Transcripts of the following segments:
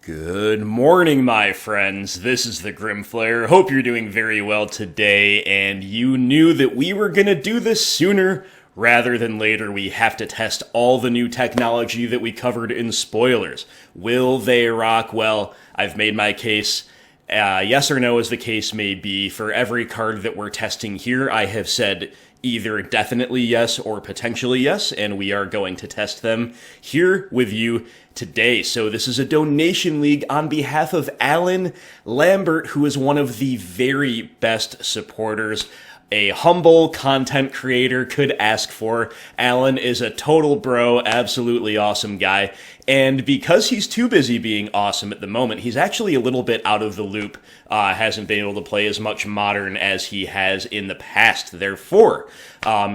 Good morning, my friends. This is the Grimflayer. Hope you're doing very well today, and you knew that we were gonna do this sooner rather than later. We have to test all the new technology that we covered in spoilers. Will they rock? Well, I've made my case. Yes or no, as the case may be. For every card that we're testing here, I have said either definitely yes or potentially yes, and we are going to test them here with you today. So this is a donation league on behalf of Alan Lambert, who is one of the very best supporters a humble content creator could ask for. Alan is a total bro, absolutely awesome guy, and because he's too busy being awesome at the moment, he's actually a little bit out of the loop, hasn't been able to play as much Modern as he has in the past. Therefore,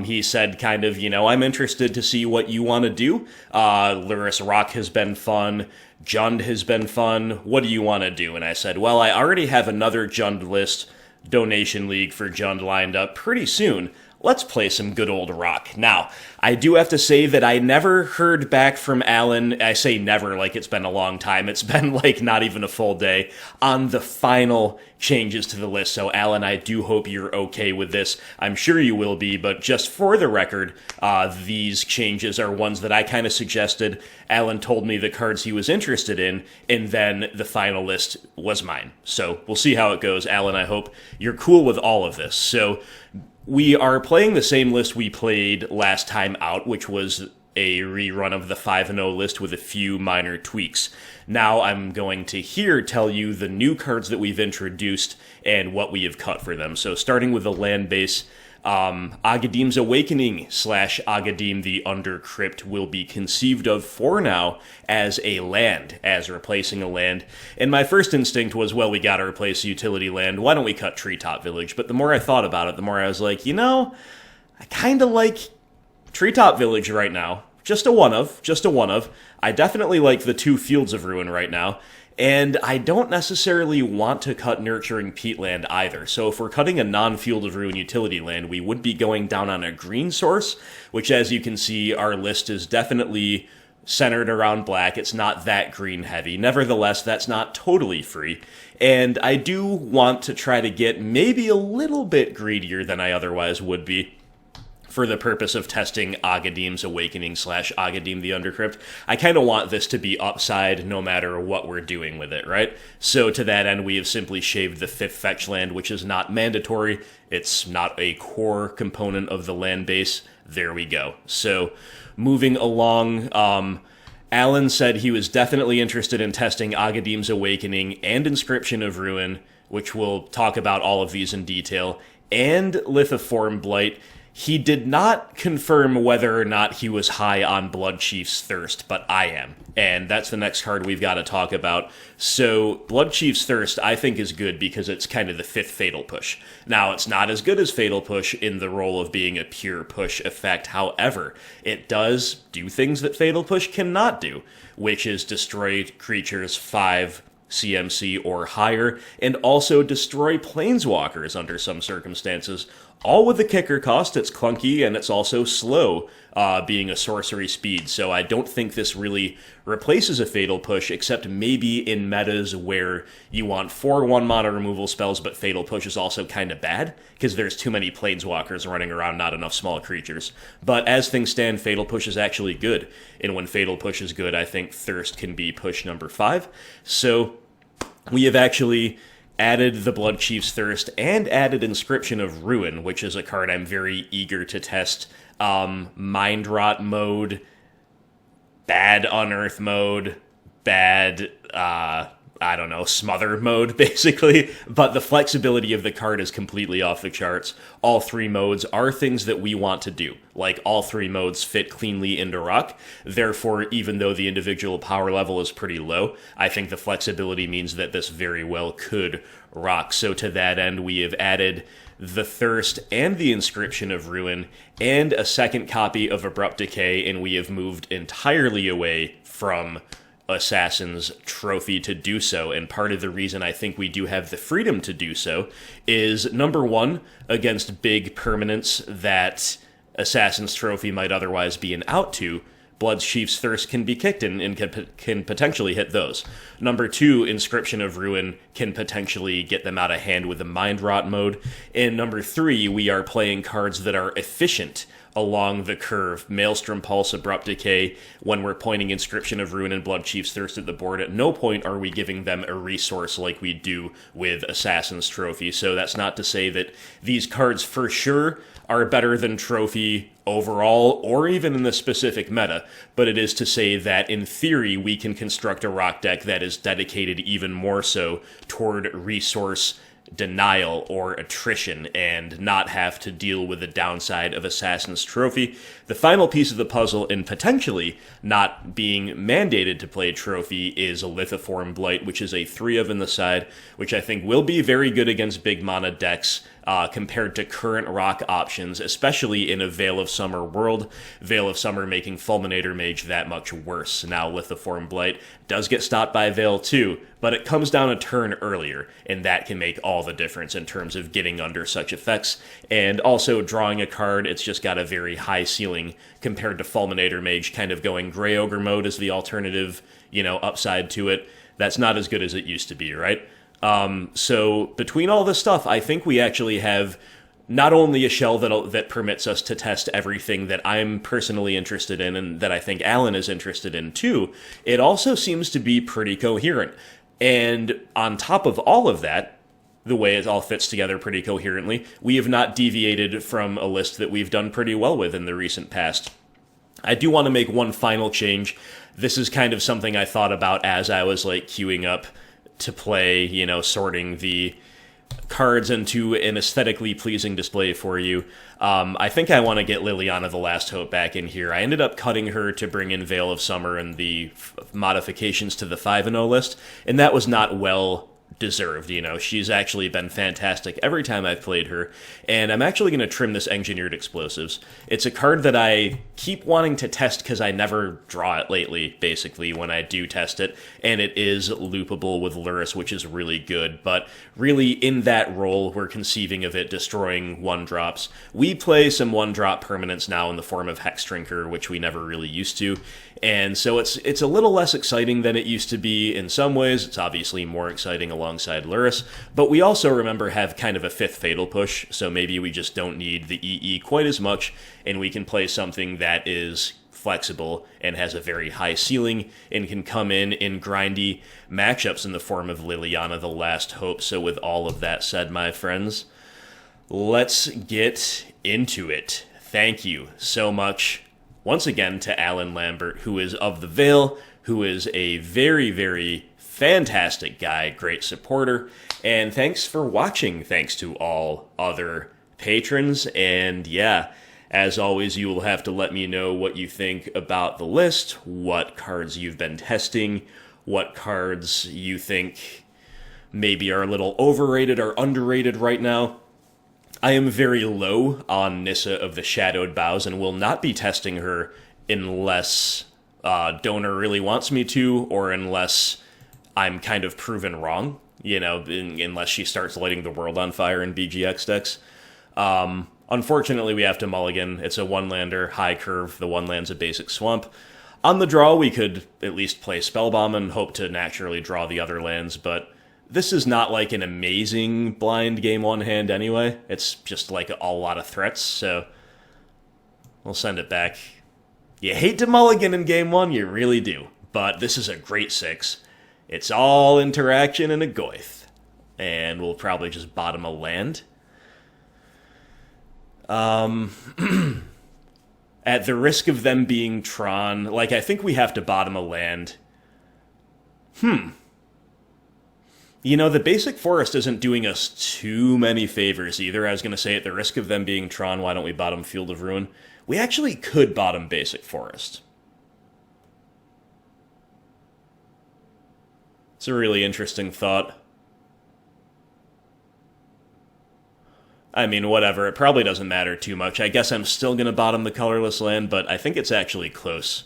he said kind of, I'm interested to see what you want to do. Lurrus Rock has been fun. Jund has been fun. What do you want to do? And I said, well, I already have another Jund list donation league for Jund lined up pretty soon. Let's play some good old rock. Now, I do have to say that I never heard back from Alan. I say never like it's been a long time. It's been like not even a full day on the final changes to the list. So Alan, I do hope you're okay with this. I'm sure you will be, but just for the record, these changes are ones that I kind of suggested. Alan told me the cards he was interested in, and then the final list was mine. So we'll see how it goes. Alan, I hope you're cool with all of this. So we are playing the same list we played last time out, which was a rerun of the 5-0 list with a few minor tweaks. Now I'm going to here tell you the new cards that we've introduced and what we have cut for them. So starting with the land base, Agadeem's Awakening / Agadeem the Undercrypt will be conceived of for now as a land, as replacing a land. And my first instinct was, well, we gotta replace utility land. Why don't we cut Treetop Village? But the more I thought about it, the more I was like, I kinda like Treetop Village right now. Just a one of. I definitely like the 2 Fields of Ruin right now. And I don't necessarily want to cut Nurturing Peatland either. So if we're cutting a non-Field of Ruin utility land, we would be going down on a green source, which, as you can see, our list is definitely centered around black. It's not that green heavy. Nevertheless, that's not totally free. And I do want to try to get maybe a little bit greedier than I otherwise would be for the purpose of testing Agadeem's Awakening / Agadeem the Undercrypt. I kind of want this to be upside no matter what we're doing with it, right? So to that end, we have simply shaved the 5th fetch land, which is not mandatory. It's not a core component of the land base. There we go. So moving along, Alan said he was definitely interested in testing Agadeem's Awakening and Inscription of Ruin, which we'll talk about all of these in detail, and Lithoform Blight. He did not confirm whether or not he was high on Bloodchief's Thirst, but I am. And that's the next card we've got to talk about. So Bloodchief's Thirst, I think, is good because it's kind of the 5th Fatal Push. Now, it's not as good as Fatal Push in the role of being a pure push effect. However, it does do things that Fatal Push cannot do, which is destroy creatures 5 CMC or higher, and also destroy planeswalkers under some circumstances, all with the kicker cost. It's clunky, and it's also slow, being a sorcery speed, so I don't think this really replaces a Fatal Push, except maybe in metas where you want 4/1 mana removal spells, but Fatal Push is also kind of bad, because there's too many planeswalkers running around, not enough small creatures. But as things stand, Fatal Push is actually good, and when Fatal Push is good, I think Thirst can be push number 5. So we have actually added the Bloodchief's Thirst and added Inscription of Ruin, which is a card I'm very eager to test. Mind Rot mode, bad Unearth mode, bad, Smother mode, basically. But the flexibility of the card is completely off the charts. All 3 modes are things that we want to do. Like, all 3 modes fit cleanly into Rock. Therefore, even though the individual power level is pretty low, I think the flexibility means that this very well could Rock. So to that end, we have added the Thirst and the Inscription of Ruin, and a second copy of Abrupt Decay, and we have moved entirely away from Assassin's Trophy to do so, and part of the reason I think we do have the freedom to do so is, number one, against big permanents that Assassin's Trophy might otherwise be an out to, Bloodchief's Thirst can be kicked and can potentially hit those. Number 2, Inscription of Ruin can potentially get them out of hand with the Mind Rot mode. And number 3, we are playing cards that are efficient along the curve. Maelstrom Pulse, Abrupt Decay, when we're pointing Inscription of Ruin and Bloodchief's Thirst at the board, at no point are we giving them a resource like we do with Assassin's Trophy. So that's not to say that these cards for sure are better than Trophy overall, or even in the specific meta, but it is to say that in theory we can construct a rock deck that is dedicated even more so toward resource denial or attrition and not have to deal with the downside of Assassin's Trophy. The final piece of the puzzle, in potentially not being mandated to play Trophy, is a Lithoform Blight, which is a 3 of in the side, which I think will be very good against big mana decks compared to current rock options, especially in a Veil of Summer world. Veil of Summer making Fulminator Mage that much worse. Now Lithoform Blight does get stopped by Veil too, but it comes down a turn earlier, and that can make all the difference in terms of getting under such effects. And also drawing a card, it's just got a very high ceiling compared to Fulminator Mage kind of going Grey Ogre mode as the alternative, upside to it. That's not as good as it used to be, right? So between all this stuff, I think we actually have not only a shell that permits us to test everything that I'm personally interested in and that I think Alan is interested in too, it also seems to be pretty coherent. And on top of all of that, the way it all fits together pretty coherently, we have not deviated from a list that we've done pretty well with in the recent past. I do want to make one final change. This is kind of something I thought about as I was queuing up to play, sorting the cards into an aesthetically pleasing display for you. I think I want to get Liliana the Last Hope back in here. I ended up cutting her to bring in Veil of Summer and the modifications to the 5-0 list, and that was not well deserved. She's actually been fantastic every time I've played her, and I'm actually going to trim this Engineered Explosives. It's a card that I keep wanting to test because I never draw it lately, basically, when I do test it, and it is loopable with Lurrus, which is really good, but really in that role, we're conceiving of it destroying 1-drops. We play some 1-drop permanents now in the form of Hexdrinker, which we never really used to, and so it's a little less exciting than it used to be in some ways. It's obviously more exciting alongside Lurrus, but we also, remember, have kind of a 5th Fatal push, so maybe we just don't need the EE quite as much, and we can play something that is flexible and has a very high ceiling and can come in grindy matchups in the form of Liliana the Last Hope. So with all of that said, my friends, let's get into it. Thank you so much once again to Alan Lambert, who is of the Veil, who is a very, very fantastic guy, great supporter, and thanks for watching, thanks to all other patrons. And yeah, as always, you will have to let me know what you think about the list, what cards you've been testing, what cards you think maybe are a little overrated or underrated right now. I am very low on Nissa of the Shadowed Boughs and will not be testing her unless Donor really wants me to, or unless I'm kind of proven wrong, unless she starts lighting the world on fire in BGX decks. Unfortunately, we have to mulligan. It's a 1-lander, high curve. The 1-land's a basic swamp. On the draw, we could at least play Spellbomb and hope to naturally draw the other lands, but this is not like an amazing blind game 1 hand anyway. It's just a lot of threats, so we'll send it back. You hate to mulligan in game 1, you really do, but this is a great 6. It's all interaction and a Goyf, and we'll probably just bottom a land. At the risk of them being Tron, I think we have to bottom a land. The basic forest isn't doing us too many favors either. I was going to say, at the risk of them being Tron, why don't we bottom Field of Ruin? We actually could bottom basic forest. It's a really interesting thought. I mean, whatever. It probably doesn't matter too much. I guess I'm still going to bottom the colorless land, but I think it's actually close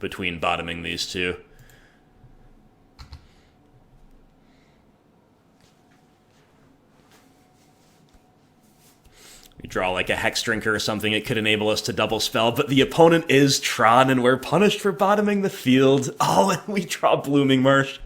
between bottoming these two. We draw like a Hexdrinker or something, it could enable us to double spell, but the opponent is Tron, and we're punished for bottoming the field. Oh, and we draw Blooming Marsh.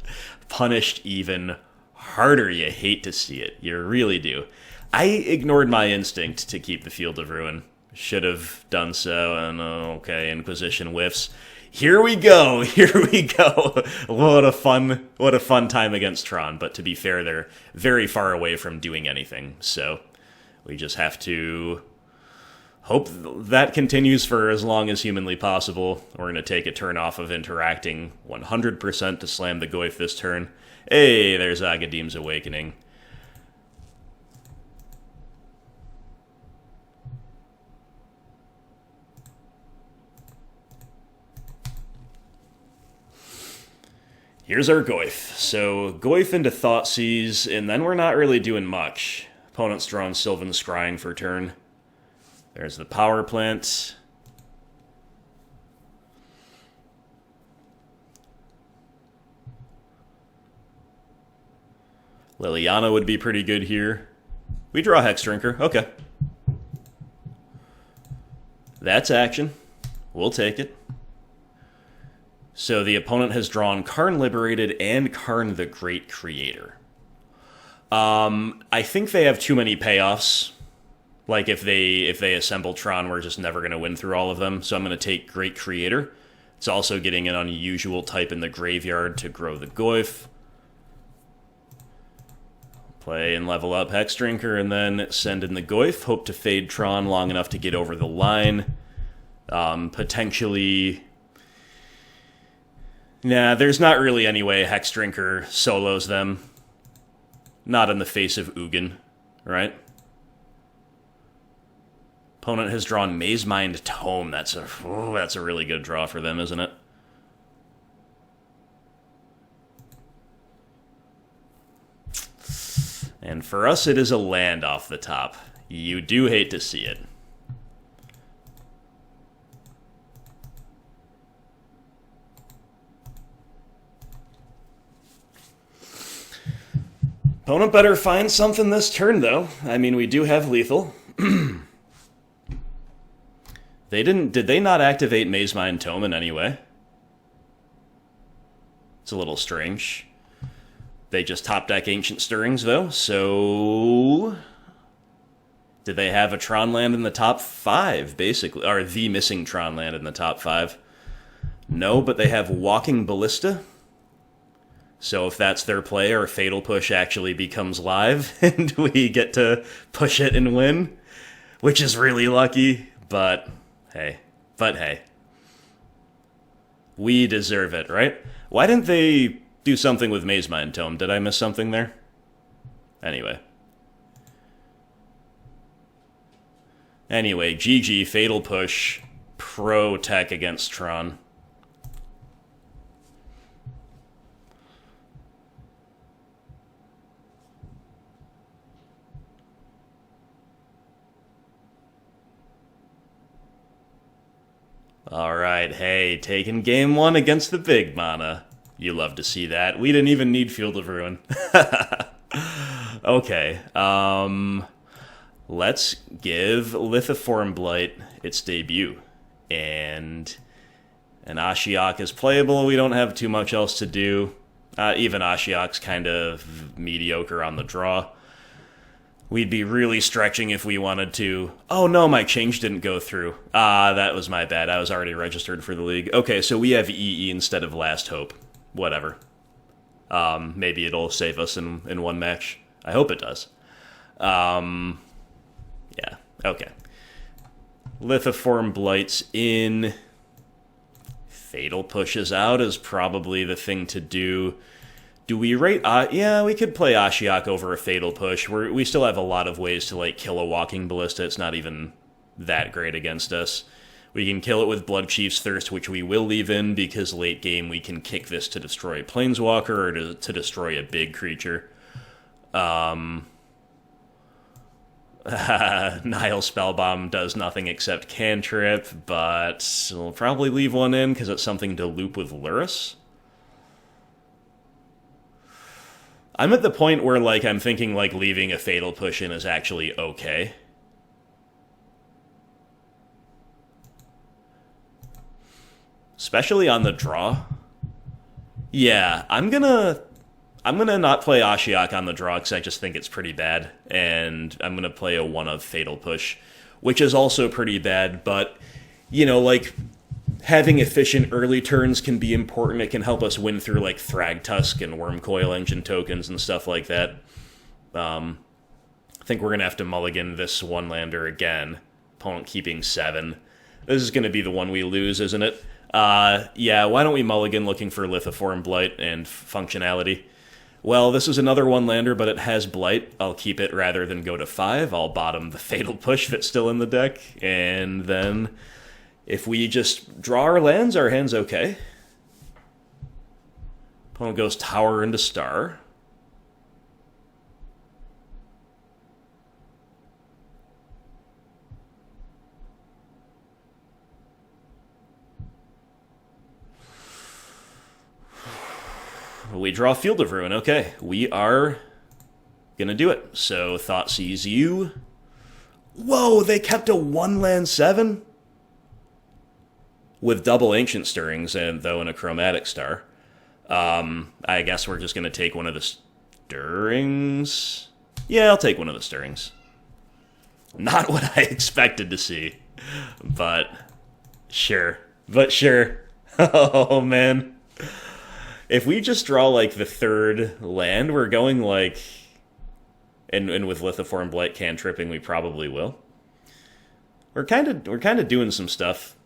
Punished even harder. You hate to see it. You really do. I ignored my instinct to keep the Field of Ruin. Should have done so, and okay, Inquisition whiffs. Here we go, here we go. What a fun time against Tron, but to be fair, they're very far away from doing anything, so we just have to hope that continues for as long as humanly possible. We're going to take a turn off of interacting 100% to slam the Goyf this turn. Hey, there's Agadeem's Awakening. Here's our Goyf. So, Goyf into Thoughtseize, and then we're not really doing much. Opponent's drawn Sylvan Scrying for turn. There's the Power Plant. Liliana would be pretty good here. We draw Hexdrinker. Okay. That's action. We'll take it. So the opponent has drawn Karn Liberated and Karn the Great Creator. I think they have too many payoffs. Like, if they assemble Tron, we're just never going to win through all of them. So I'm going to take Great Creator. It's also getting an unusual type in the graveyard to grow the Goyf. Play and level up Hexdrinker, and then send in the Goyf. Hope to fade Tron long enough to get over the line. Potentially... Nah, there's not really any way Hexdrinker solos them. Not in the face of Ugin, right? Opponent has drawn Mazemind Tome. That's a really good draw for them, isn't it? And for us, it is a land off the top. You do hate to see it. Opponent better find something this turn, though. I mean, we do have lethal. Did they not activate Mazemind Tome in any way? It's a little strange. They just top deck Ancient Stirrings, though, so... Did they have a Tron land in the top 5, basically? Or the missing Tron land in the top 5? No, but they have Walking Ballista. So if that's their play, our Fatal Push actually becomes live, and we get to push it and win, which is really lucky, but hey. We deserve it, right? Why didn't they do something with Mazemind Tome? Did I miss something there? Anyway, GG, Fatal Push, pro tech against Tron. Alright, hey, taking game 1 against the big mana. You love to see that. We didn't even need Field of Ruin. Okay, let's give Lithoform Blight its debut. And an Ashiok is playable. We don't have too much else to do. Even Ashiok's kind of mediocre on the draw. We'd be really stretching if we wanted to... Oh no, my change didn't go through. That was my bad. I was already registered for the league. Okay, so we have EE instead of Last Hope. Whatever. Maybe it'll save us in one match. I hope it does. Yeah, okay. Lithoform Blight's in. Fatal Pushes out is probably the thing to do. Do we rate... yeah, we could play Ashiok over a Fatal Push. We still have a lot of ways to, like, kill a Walking Ballista. It's not even that great against us. We can kill it with Bloodchief's Thirst, which we will leave in, because late game we can kick this to destroy a Planeswalker or to destroy a big creature. Nihil Spellbomb does nothing except cantrip, but we'll probably leave one in, because it's something to loop with Lurrus. I'm at the point where, like, I'm thinking, like, leaving a Fatal Push in is actually okay. especially on the draw. Yeah, I'm gonna not play Ashiok on the draw because I just think it's pretty bad, and I'm gonna play a 1 of Fatal Push, which is also pretty bad, but, you know, like, having efficient early turns can be important. It can help us win through, like, Thragtusk and Wormcoil Engine tokens and stuff like that. I think we're gonna have to mulligan this one-lander again. Opponent keeping 7. This is gonna be the one we lose, isn't it? Yeah, why don't we mulligan looking for Lithoform Blight and functionality? Well, this is another one-lander, but it has Blight. I'll keep it rather than go to 5. I'll bottom the Fatal Push that's still in the deck, and then if we just draw our lands, our hand's okay. Opponent goes Tower into Star. We draw Field of Ruin. Okay, we are gonna do it. So, Thoughtseize you. Whoa, they kept a 1-land 7? With double Ancient Stirrings, and though in a Chromatic Star. I guess we're just gonna take one of the Stirrings. Yeah, I'll take one of the Stirrings. Not what I expected to see, but sure. Oh, man. If we just draw, like, the 3rd land, we're going, like... And with Lithoform Blight cantripping, we probably will. We're kind of doing some stuff.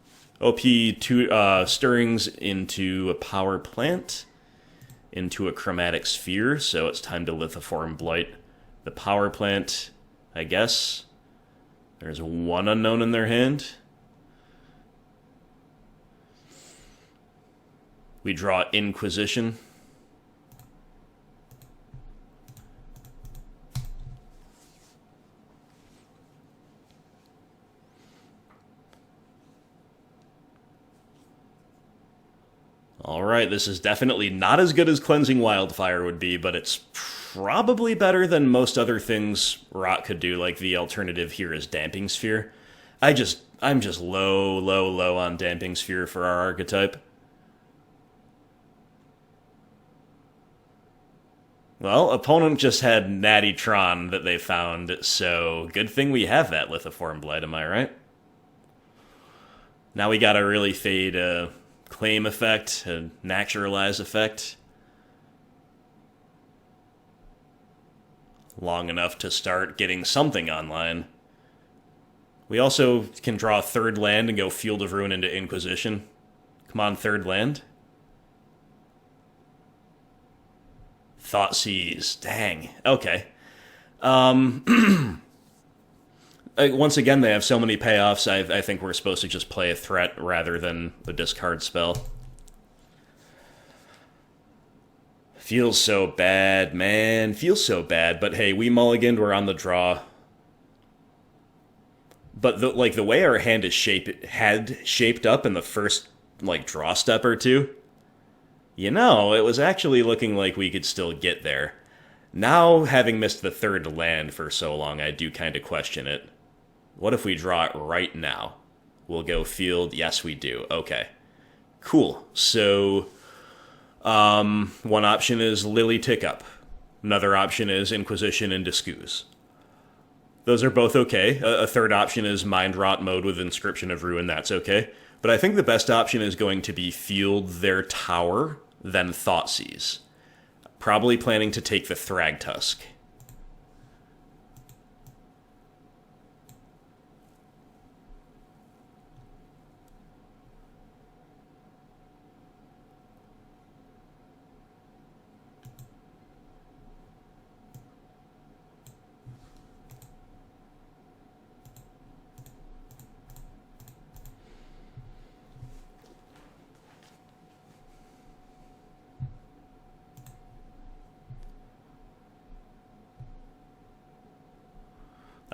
OP 2 Stirrings into a Power Plant, into a Chromatic Sphere, so it's time to Lithoform Blight the Power Plant, I guess. There's 1 unknown in their hand. We draw Inquisition. Alright, this is definitely not as good as Cleansing Wildfire would be, but it's probably better than most other things Rot could do, like the alternative here is Damping Sphere. I'm just low on Damping Sphere for our archetype. Well, opponent just had Natty Tron that they found, so good thing we have that Lithoform Blight, am I right? Now we gotta really fade a Claim effect, a Naturalize effect. Long enough to start getting something online. We also can draw a 3rd land and go Field of Ruin into Inquisition. Come on, 3rd land. Thoughtseize. Dang. Okay. Once again, they have so many payoffs, I think we're supposed to just play a threat rather than the discard spell. Feels so bad, man. Feels so bad. But hey, we mulliganed, we're on the draw. But the way our hand is shaped up in the first draw step or two, you know, it was actually looking like we could still get there. Now, having missed the 3rd land for so long, I do kind of question it. What if we draw it right now? We'll go field. Yes, we do. Okay. Cool. So, one option is Lily Tickup. Another option is Inquisition and Discuse. Those are both okay. A 3rd option is Mind Rot mode with Inscription of Ruin. That's okay. But I think the best option is going to be field their tower, then Thoughtseize. Probably planning to take the Thragtusk.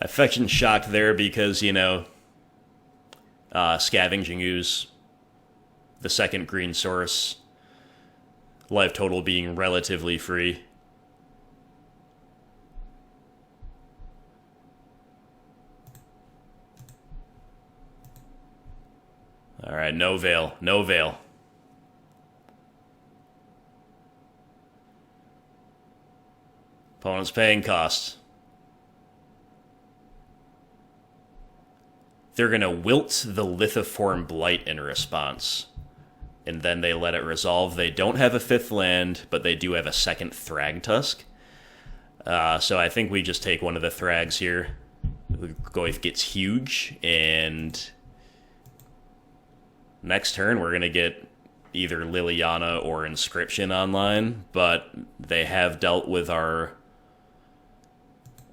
Affection shocked there because, you know, Scavenging Ooze, the 2nd green source, life total being relatively free. Alright, no Veil, no Veil. Opponent's paying cost. They're going to wilt the Lithoform Blight in response. And then they let it resolve. They don't have a 5th land, but they do have a 2nd Thragtusk. So I think we just take one of the Thrags here. Goyf gets huge, and next turn we're going to get either Liliana or Inscription online, but they have dealt with our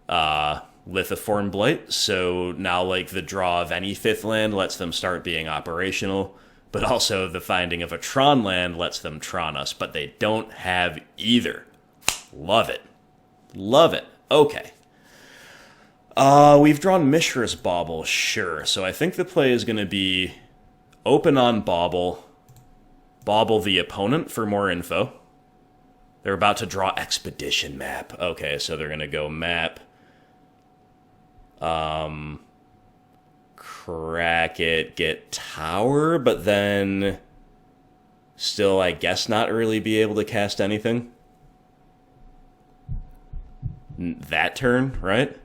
Lithoform Blight, so now like the draw of any 5th land lets them start being operational, but also the finding of a Tron land lets them Tron us, but they don't have either. Love it. Love it. Okay. We've drawn Mishra's Bauble, sure, so I think the play is going to be open on Bauble, Bauble the opponent for more info. They're about to draw Expedition Map. Okay, so they're going to go map. Crack it, get Tower, but then still, I guess, not really be able to cast anything. That turn, right?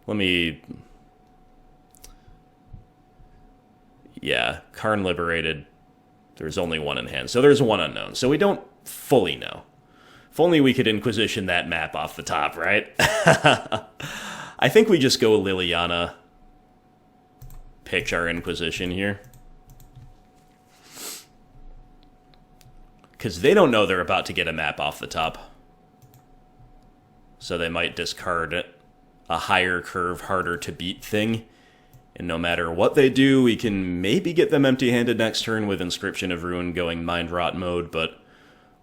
Let me... Yeah, Karn Liberated. There's only one in hand, so there's one unknown. So we don't fully know. If only we could Inquisition that map off the top, right? I think we just go Liliana. Pitch our Inquisition here. Because they don't know they're about to get a map off the top. So they might discard a higher curve, harder to beat thing. And no matter what they do, we can maybe get them empty-handed next turn with Inscription of Ruin going Mind Rot mode, but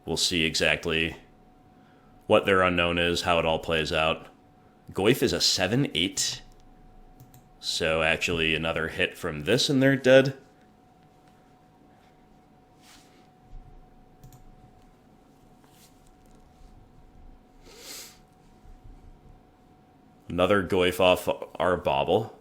we'll see exactly what their unknown is, how it all plays out. Goyf is a 7/8. So actually another hit from this and they're dead. Another Goyf off our Bauble.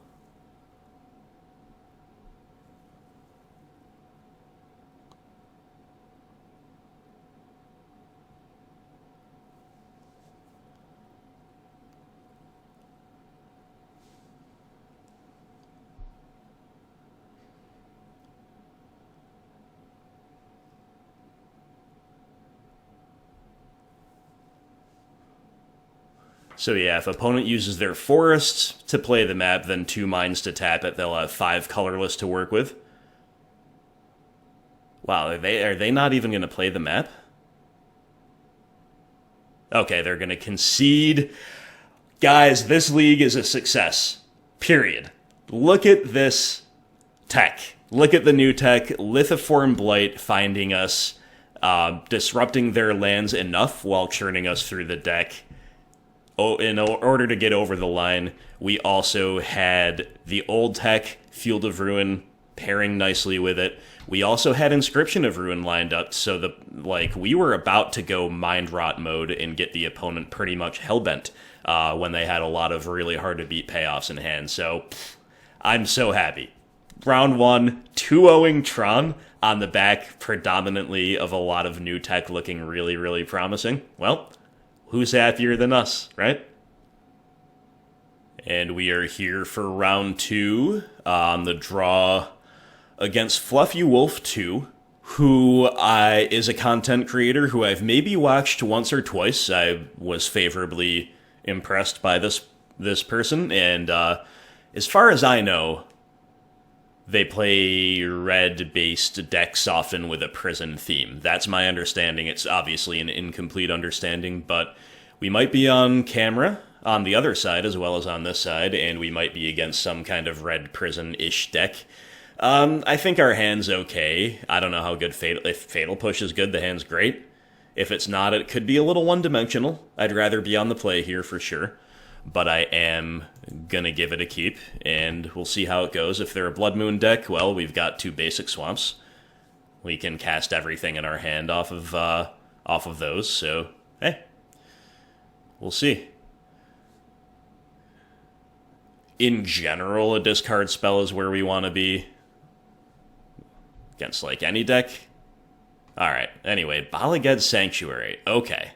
So yeah, if opponent uses their forests to play the map, then 2 mines to tap it, they'll have 5 colorless to work with. Wow, are they not even going to play the map? Okay, they're going to concede. Guys, this league is a success. Period. Look at this tech. Look at the new tech. Lithoform Blight finding us, disrupting their lands enough while churning us through the deck. Oh, in order to get over the line, we also had the old tech, Field of Ruin, pairing nicely with it. We also had Inscription of Ruin lined up, so we were about to go Mind Rot mode and get the opponent pretty much hellbent when they had a lot of really hard to beat payoffs in hand. So I'm so happy. Round 1, 2-0ing Tron on the back predominantly of a lot of new tech looking really, really promising. Well, who's happier than us, right? And we are here for round 2 on the draw against Fluffy Wolf 2, who is a content creator who I've maybe watched once or twice. I was favorably impressed by this person, and as far as I know, they play red-based decks often with a prison theme. That's my understanding. It's obviously an incomplete understanding, but we might be on camera on the other side as well as on this side, and we might be against some kind of red prison-ish deck. I think our hand's okay. I don't know how good if Fatal Push is good, the hand's great. If it's not, it could be a little one-dimensional. I'd rather be on the play here for sure. But I am gonna give it a keep, and we'll see how it goes. If they're a Blood Moon deck, well, we've got 2 basic swamps. We can cast everything in our hand off of those, so, hey. We'll see. In general, a discard spell is where we want to be. Against, any deck. Alright, anyway, Balaged Sanctuary. Okay.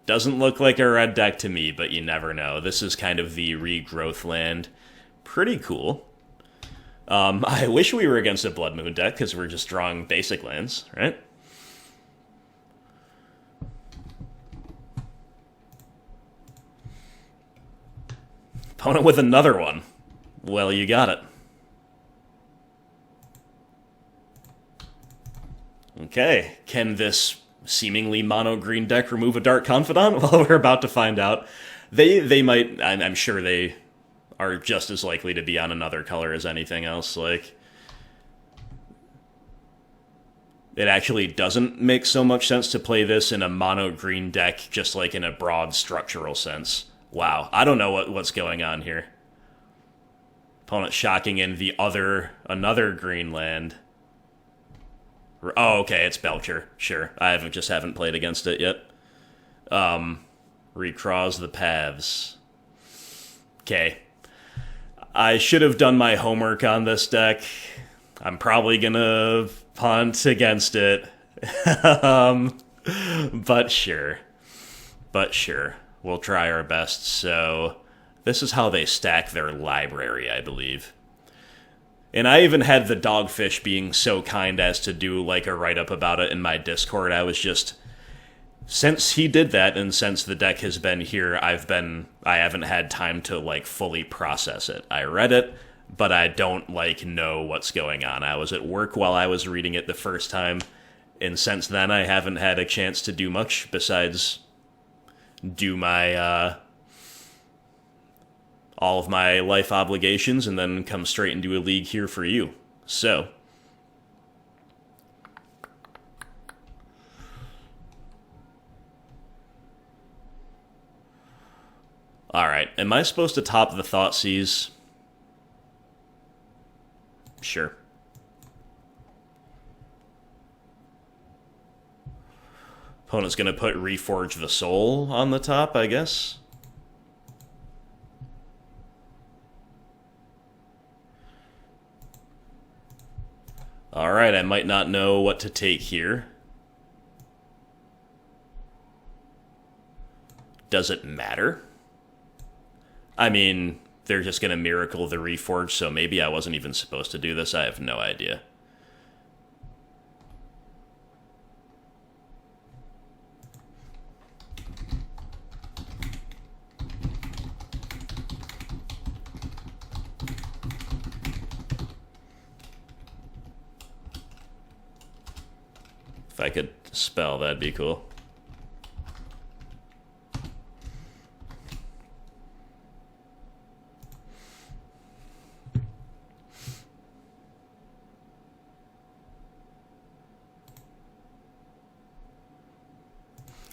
Doesn't look like a red deck to me, but you never know. This is kind of the regrowth land. Pretty cool. I wish we were against a Blood Moon deck, because we're just drawing basic lands, right? Opponent with another one. Well, you got it. Okay, can this seemingly mono-green deck remove a Dark Confidant? Well, we're about to find out. They might, I'm sure they are just as likely to be on another color as anything else. Like, it actually doesn't make so much sense to play this in a mono-green deck, just like in a broad structural sense. Wow, I don't know what's going on here. Opponent shocking in another green land. Oh, okay, it's Belcher. Sure, I haven't played against it yet. Recross the paths. Okay. I should have done my homework on this deck. I'm probably gonna punt against it. But sure. We'll try our best. So, this is how they stack their library, I believe. And I even had the Dogfish being so kind as to do like a write-up about it in my Discord. I was just, since he did that and since the deck has been here, I haven't had time to like fully process it. I read it, but I don't like know what's going on. I was at work while I was reading it the first time, and since then I haven't had a chance to do much besides do my all of my life obligations and then come straight into a league here for you. So, alright, am I supposed to top the Thoughtseize? Sure. Opponent's gonna put Reforge the Soul on the top, I guess. Alright, I might not know what to take here. Does it matter? I mean, they're just gonna miracle the Reforge, so maybe I wasn't even supposed to do this. I have no idea. If I could spell, that'd be cool.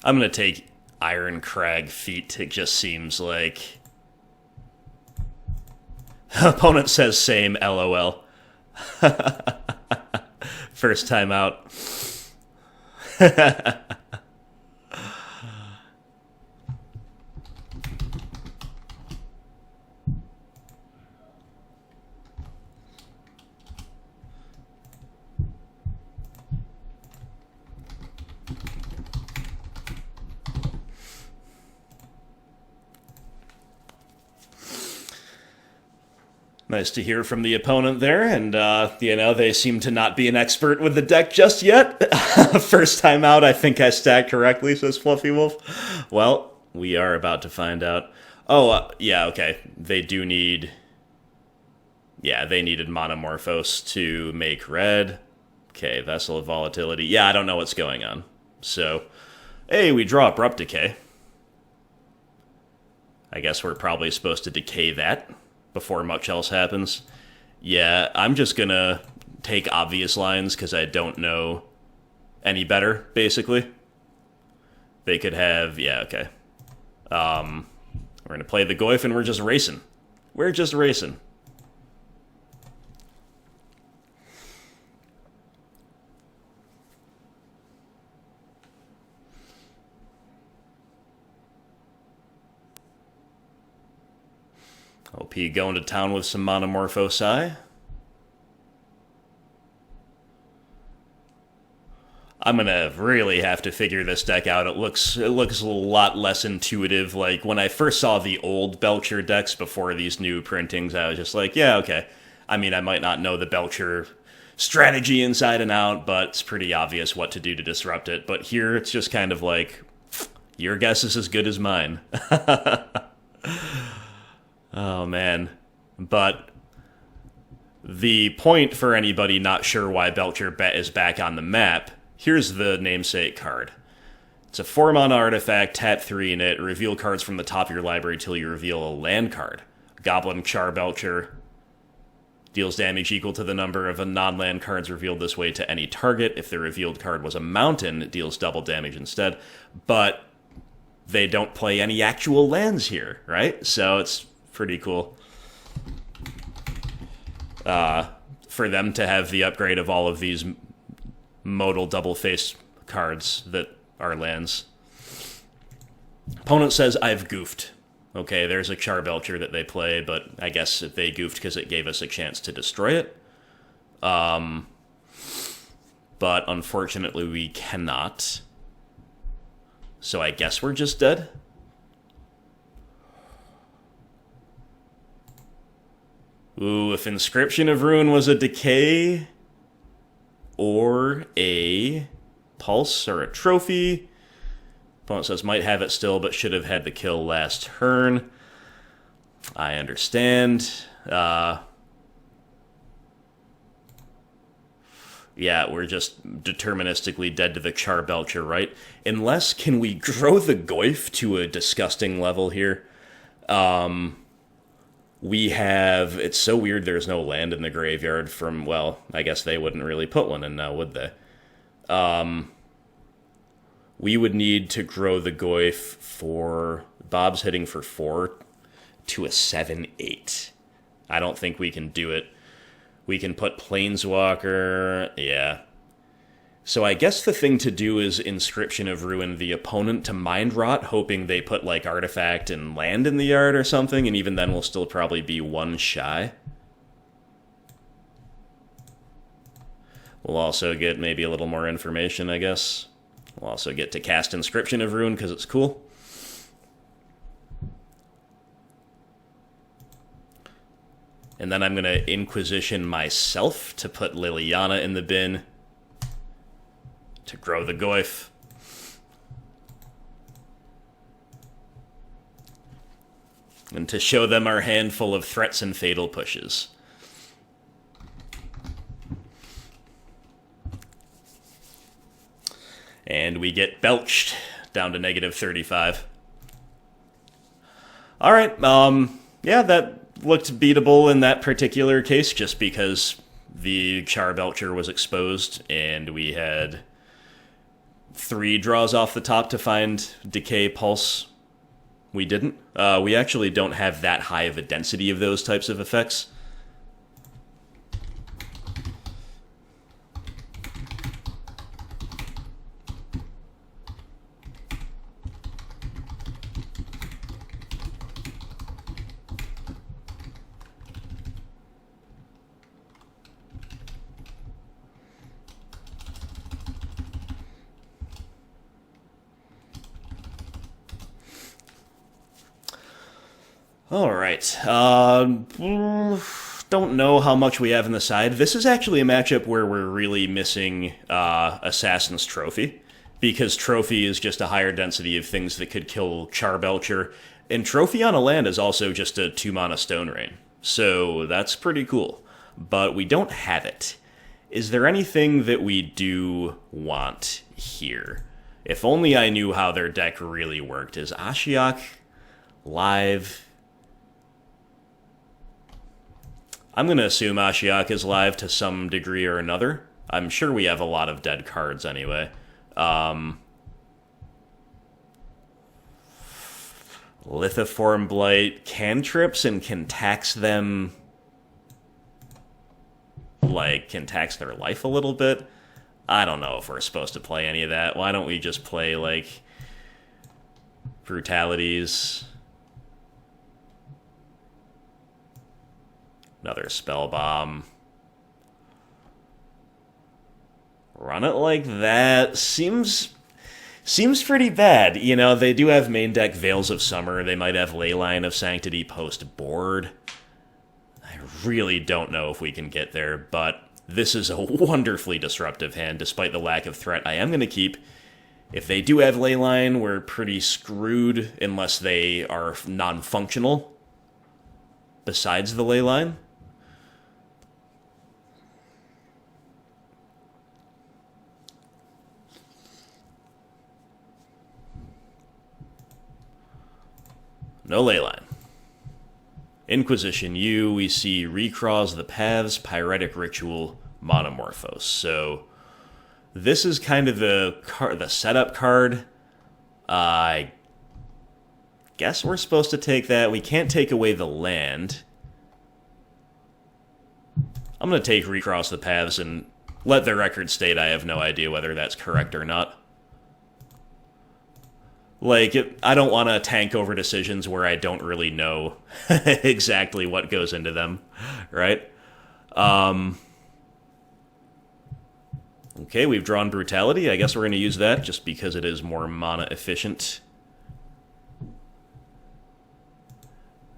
I'm gonna take Iron Crag Feet. It just seems like... Opponent says same, LOL. First time out. Nice to hear from the opponent there, and, they seem to not be an expert with the deck just yet. First time out, I think I stacked correctly, says Fluffy Wolf. Well, we are about to find out. Oh, yeah, okay. They do need... Yeah, they needed Monomorphose to make red. Okay, Vessel of Volatility. Yeah, I don't know what's going on. So, hey, we draw Abrupt Decay. I guess we're probably supposed to decay that before much else happens. Yeah, I'm just gonna take obvious lines because I don't know any better, basically. They could have... Yeah, okay. We're gonna play the Goyf and we're just racing. We're just racing. OP going to town with some Monomorphosi. I'm gonna really have to figure this deck out. It looks a lot less intuitive. Like, when I first saw the old Belcher decks before these new printings, I was just like, yeah, okay. I mean, I might not know the Belcher strategy inside and out, but it's pretty obvious what to do to disrupt it. But here, it's just kind of like, your guess is as good as mine. Oh, man. But the point for anybody not sure why Belcher is back on the map, here's the namesake card. It's a 4-mana artifact, tap 3 in it, reveal cards from the top of your library till you reveal a land card. Goblin Char Belcher deals damage equal to the number of non-land cards revealed this way to any target. If the revealed card was a mountain, it deals double damage instead. But they don't play any actual lands here, right? So it's pretty cool. For them to have the upgrade of all of these modal double-face cards that are lands. Opponent says, I've goofed. Okay, there's a Charbelcher that they play, but I guess they goofed because it gave us a chance to destroy it. But unfortunately we cannot. So I guess we're just dead. Ooh, if Inscription of Ruin was a Decay, or a Pulse, or a Trophy. Opponent says, might have it still, but should have had the kill last turn. I understand. Yeah, we're just deterministically dead to the Charbelcher, right? Unless, can we grow the Goyf to a disgusting level here? We have... It's so weird there's no land in the graveyard from... Well, I guess they wouldn't really put one in now, would they? We would need to grow the Goyf for... Bob's hitting for 4 to a 7/8. I don't think we can do it. We can put Planeswalker... Yeah. So I guess the thing to do is Inscription of Ruin the opponent to Mind Rot, hoping they put, like, Artifact and land in the yard or something, and even then we'll still probably be one shy. We'll also get maybe a little more information, I guess. We'll also get to cast Inscription of Ruin because it's cool. And then I'm going to Inquisition myself to put Liliana in the bin to grow the Goyf. And to show them our handful of threats and fatal pushes. And we get belched down to -35. Alright, yeah, that looked beatable in that particular case, just because the Charbelcher was exposed, and we had 3 draws off the top to find Decay, Pulse. We didn't. We actually don't have that high of a density of those types of effects. Alright, don't know how much we have in the side. This is actually a matchup where we're really missing Assassin's Trophy, because Trophy is just a higher density of things that could kill Charbelcher, and Trophy on a land is also just a 2-mana Stone Rain, so that's pretty cool. But we don't have it. Is there anything that we do want here? If only I knew how their deck really worked. Is Ashiok live? I'm going to assume Ashiok is live to some degree or another. I'm sure we have a lot of dead cards anyway. Lithoform Blight cantrips and can tax them... Like, can tax their life a little bit. I don't know if we're supposed to play any of that. Why don't we just play, like, Brutalities... Another Spellbomb. Run it like that seems pretty bad. You know, they do have main deck Veils of Summer. They might have Leyline of Sanctity post board. I really don't know if we can get there, but this is a wonderfully disruptive hand, despite the lack of threat. I am going to keep. If they do have Leyline, we're pretty screwed unless they are non-functional besides the Leyline. No Leyline. Inquisition U, we see Recross the Paths, Pyretic Ritual, Monomorphose. So this is kind of the setup card. I guess we're supposed to take that. We can't take away the land. I'm going to take Recross the Paths and let the record state I have no idea whether that's correct or not. Like, I don't want to tank over decisions where I don't really know exactly what goes into them, right? Okay, we've drawn Brutality. I guess we're going to use that just because it is more mana efficient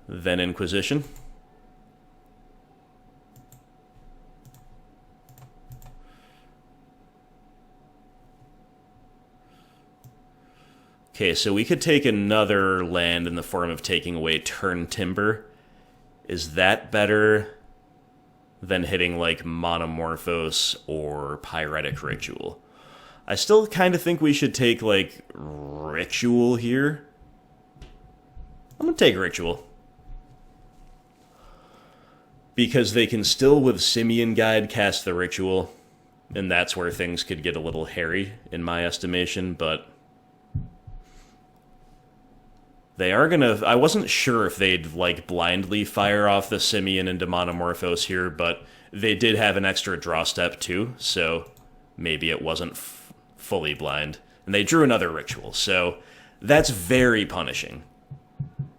than Inquisition. Okay, so we could take another land in the form of taking away Turn Timber. Is that better than hitting like Monomorphose or Pyretic Ritual? I still kind of think we should take like Ritual here. I'm going to take Ritual. Because they can still, with Simian Guide, cast the Ritual. And that's where things could get a little hairy, in my estimation, but they are gonna. I wasn't sure if they'd like blindly fire off the Simian into Monomorphose here, but they did have an extra draw step too, so maybe it wasn't fully blind. And they drew another Ritual, so that's very punishing.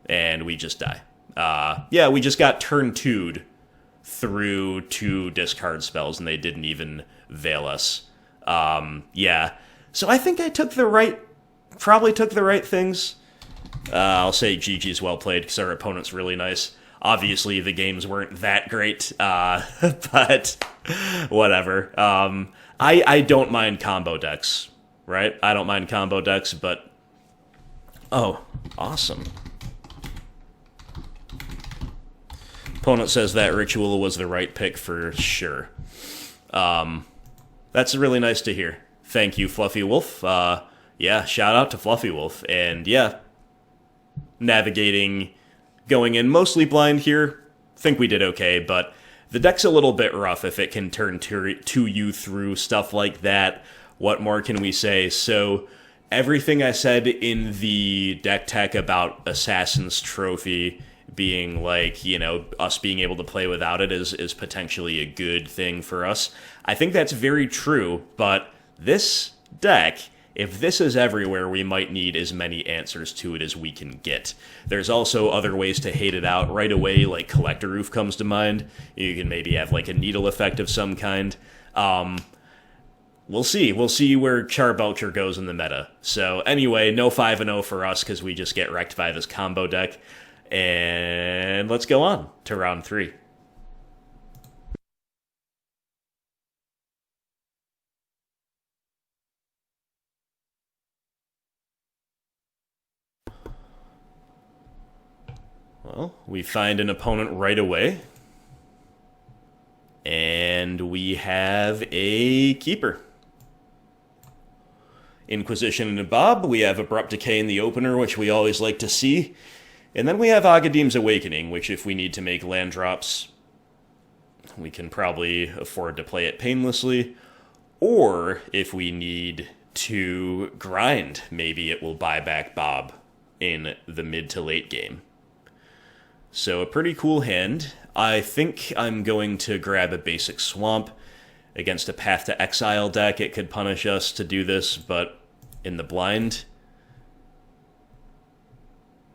And we just die. Yeah, we just got turn 2'd through 2 discard spells, and they didn't even veil us. Yeah, so I think I probably took the right things. I'll say GG's well played because our opponent's really nice. Obviously, the games weren't that great, but whatever. I don't mind combo decks, right? I don't mind combo decks, but... Oh, awesome. Opponent says that Ritual was the right pick for sure. That's really nice to hear. Thank you, Fluffy Wolf. Yeah, shout out to Fluffy Wolf. And yeah, navigating, going in mostly blind here, think we did okay, but the deck's a little bit rough if it can turn to you through stuff like that. What more can we say? So, everything I said in the deck tech about Assassin's Trophy being like, you know, us being able to play without it is potentially a good thing for us. I think that's very true, but this deck, if this is everywhere, we might need as many answers to it as we can get. There's also other ways to hate it out right away, like Collector Roof comes to mind. You can maybe have like a needle effect of some kind. We'll see. We'll see where Char Belcher goes in the meta. So anyway, no 5-0 for us because we just get wrecked by this combo deck. And let's go on to round 3. Well, we find an opponent right away. And we have a keeper. Inquisition and Bob. We have Abrupt Decay in the opener, which we always like to see. And then we have Agadeem's Awakening, which if we need to make land drops, we can probably afford to play it painlessly. Or if we need to grind, maybe it will buy back Bob in the mid to late game. So a pretty cool hand. I think I'm going to grab a basic Swamp. Against a Path to Exile deck, it could punish us to do this, but in the blind,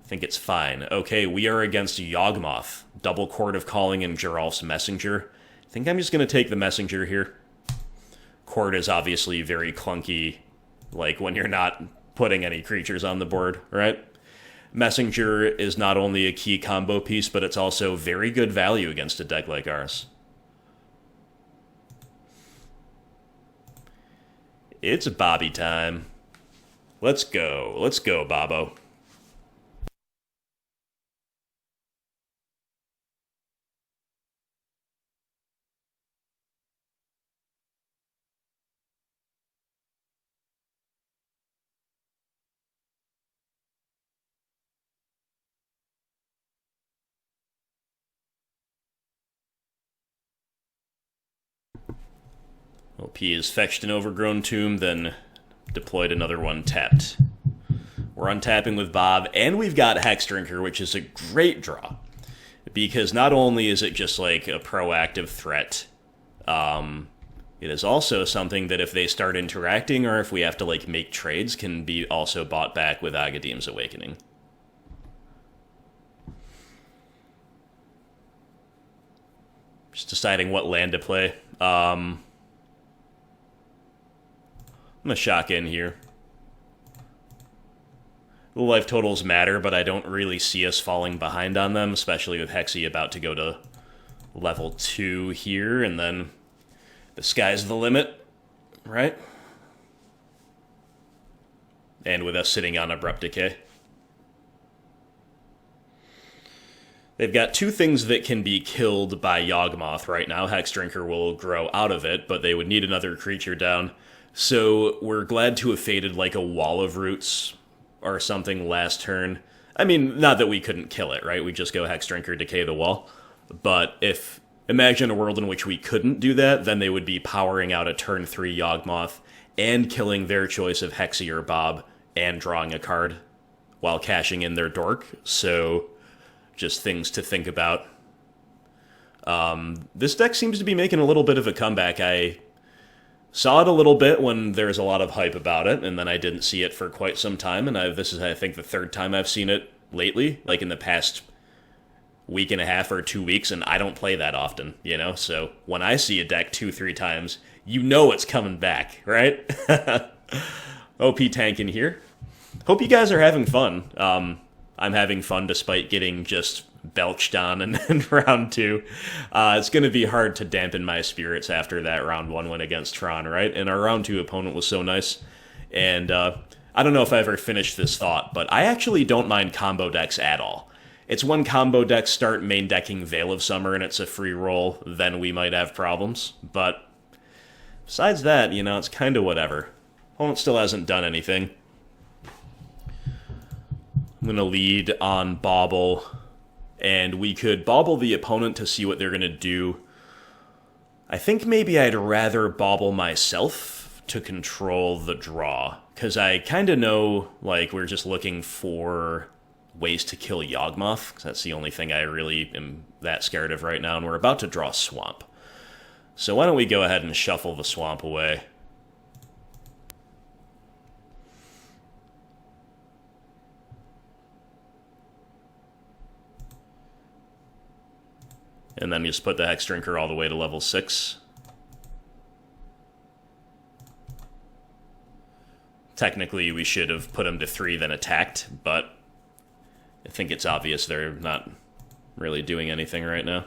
I think it's fine. Okay, we are against Yawgmoth. Double Chord of Calling and Geralf's Messenger. I think I'm just going to take the Messenger here. Court is obviously very clunky, like when you're not putting any creatures on the board, right? Messenger is not only a key combo piece, but it's also very good value against a deck like ours. It's Bobby time. Let's go. Let's go, Bobo. OP has fetched an Overgrown Tomb, then deployed another one tapped. We're untapping with Bob, and we've got Hexdrinker, which is a great draw. Because not only is it just like a proactive threat, it is also something that if they start interacting or if we have to like make trades can be also bought back with Agadeem's Awakening. Just deciding what land to play. I'm going to shock in here. The life totals matter, but I don't really see us falling behind on them, especially with Hexy about to go to level 2 here, and then the sky's the limit, right? And with us sitting on Abrupt Decay. They've got 2 things that can be killed by Yawgmoth right now. Hexdrinker will grow out of it, but they would need another creature down. So we're glad to have faded like a Wall of Roots or something last turn. I mean, not that we couldn't kill it, right? We just go Hexdrinker, decay the wall. But if, imagine a world in which we couldn't do that, then they would be powering out a turn 3 Yawgmoth and killing their choice of Hexy or Bob and drawing a card while cashing in their Dork. So just things to think about. This deck seems to be making a little bit of a comeback. I saw it a little bit when there's a lot of hype about it, and then I didn't see it for quite some time, and this is, I think, the 3rd time I've seen it lately, like in the past week and a half or 2 weeks, and I don't play that often, you know? So when I see a deck 2-3 times, you know it's coming back, right? OP tank in here. Hope you guys are having fun. I'm having fun despite getting just belched on in round 2. It's going to be hard to dampen my spirits after that round 1 win against Tron, right? And our round 2 opponent was so nice. And I don't know if I ever finished this thought, but I actually don't mind combo decks at all. It's when combo decks start main decking Veil of Summer and it's a free roll, then we might have problems. But besides that, you know, it's kind of whatever. Opponent still hasn't done anything. I'm going to lead on Bauble. And we could Bauble the opponent to see what they're going to do. I think maybe I'd rather Bauble myself to control the draw. Because I kind of know, like, we're just looking for ways to kill Yawgmoth. Because that's the only thing I really am that scared of right now. And we're about to draw Swamp. So why don't we go ahead and shuffle the Swamp away. And then just put the Hexdrinker all the way to level 6. Technically, we should have put him to 3, then attacked, but I think it's obvious they're not really doing anything right now.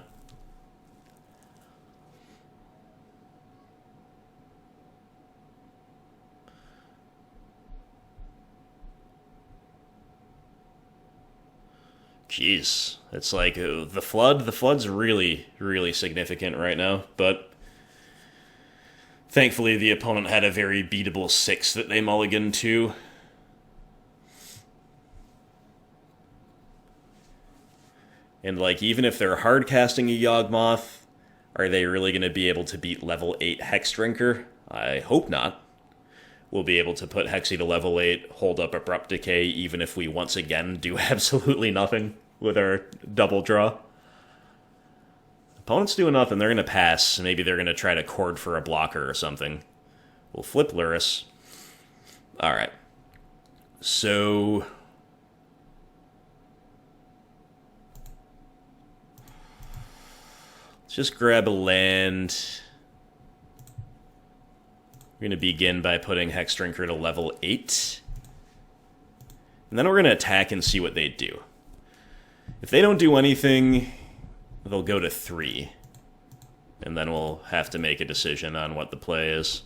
Jeez, it's like the flood's really, really significant right now, but thankfully the opponent had a very beatable 6 that they mulliganed to. And like, even if they're hard casting a Yawgmoth, are they really going to be able to beat level 8 Hexdrinker? I hope not. We'll be able to put Hexy to level 8, hold up Abrupt Decay, even if we once again do absolutely nothing with our double draw. Opponent's doing nothing, they're going to pass. Maybe they're going to try to cord for a blocker or something. We'll flip Lurrus. Alright. So let's just grab a land. We're going to begin by putting Hexdrinker to level 8. And then we're going to attack and see what they do. If they don't do anything, they'll go to 3. And then we'll have to make a decision on what the play is.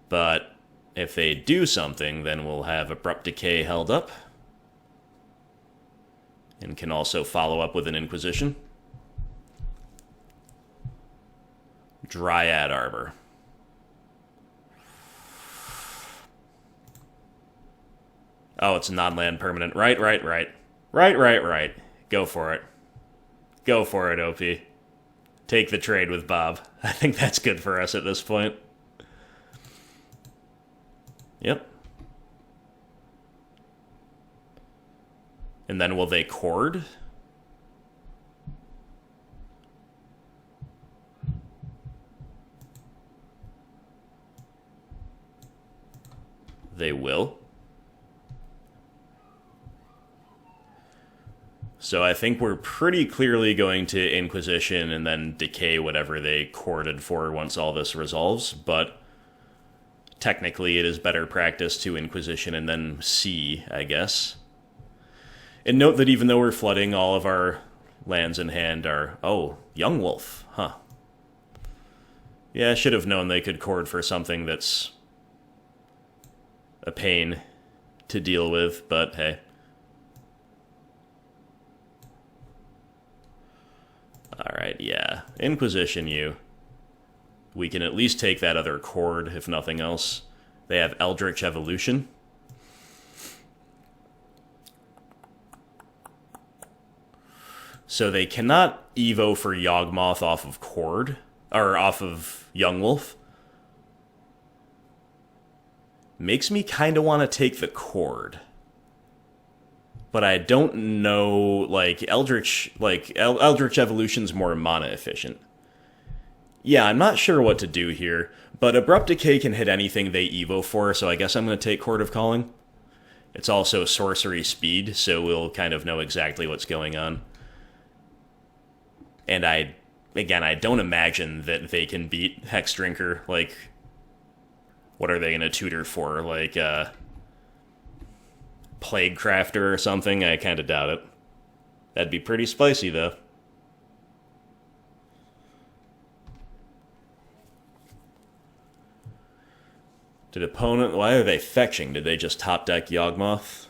But if they do something, then we'll have Abrupt Decay held up. And can also follow up with an Inquisition. Dryad Arbor. Oh, it's a non-land permanent. Right. Go for it. Go for it, OP. Take the trade with Bob. I think that's good for us at this point. Yep. And then will they chord? They will. So I think we're pretty clearly going to Inquisition and then decay whatever they chorded for once all this resolves, but technically it is better practice to Inquisition and then see, I guess. And note that even though we're flooding, all of our lands in hand are... Oh, Yawgmoth, huh. Yeah, I should have known they could chord for something that's a pain to deal with, but hey. Alright, yeah. Inquisition you. We can at least take that other chord, if nothing else. They have Eldritch Evolution. So they cannot Evo for Yawgmoth off of chord, or off of Yawgmoth. Makes me kind of want to take the chord. But I don't know, like, Eldritch Evolution's more mana efficient. Yeah, I'm not sure what to do here, but Abrupt Decay can hit anything they Evo for, so I guess I'm going to take Chord of Calling. It's also sorcery speed, so we'll kind of know exactly what's going on. And I don't imagine that they can beat Hexdrinker. Like, what are they going to tutor for? Like, Plague Crafter or something? I kind of doubt it. That'd be pretty spicy, though. Did opponent... Why are they fetching? Did they just top deck Yawgmoth?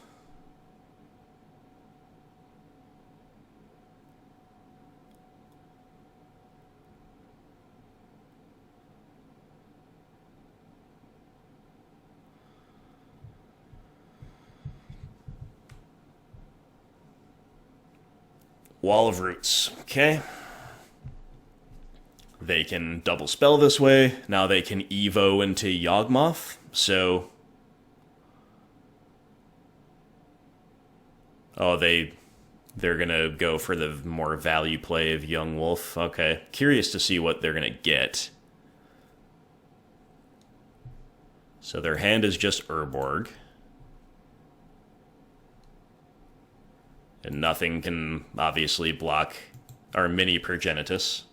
Wall of Roots. Okay. They can double spell this way. Now they can Evo into Yawgmoth. So... Oh, they're gonna go for the more value play of Yawgmoth. Okay. Curious to see what they're gonna get. So their hand is just Urborg. And nothing can obviously block our mini Progenitus.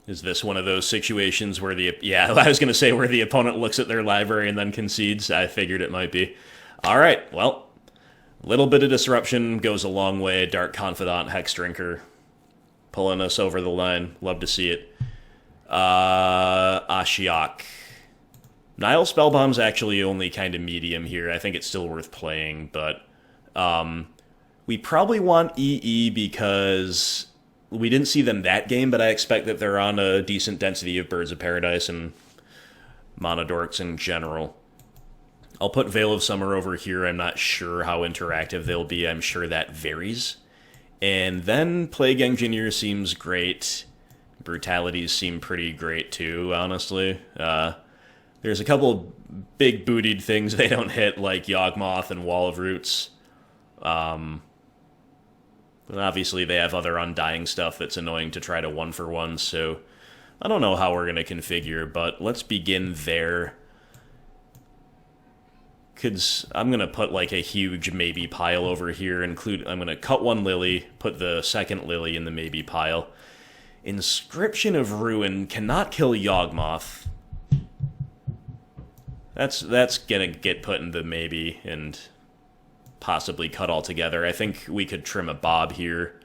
Is this one of those situations where yeah, I was going to say where the opponent looks at their library and then concedes? I figured it might be. Alright, well, a little bit of disruption goes a long way. Dark Confidant, Hexdrinker, pulling us over the line. Love to see it. Ashiok. Nihil Spellbomb's actually only kind of medium here. I think it's still worth playing, but we probably want EE because we didn't see them that game, but I expect that they're on a decent density of Birds of Paradise and Monodorks in general. I'll put Veil of Summer over here. I'm not sure how interactive they'll be. I'm sure that varies. And then Plague Engineer seems great. Brutalities seem pretty great too, honestly. There's a couple big bootied things they don't hit, like Yawgmoth and Wall of Roots. But obviously they have other Undying stuff that's annoying to try to 1-for-1, so I don't know how we're going to configure, but let's begin there. I'm gonna put like a huge maybe pile over here. I'm gonna cut one lily, put the second lily in the maybe pile. Inscription of Ruin cannot kill Yawgmoth. That's gonna get put in the maybe and possibly cut altogether. I think we could trim a bob here.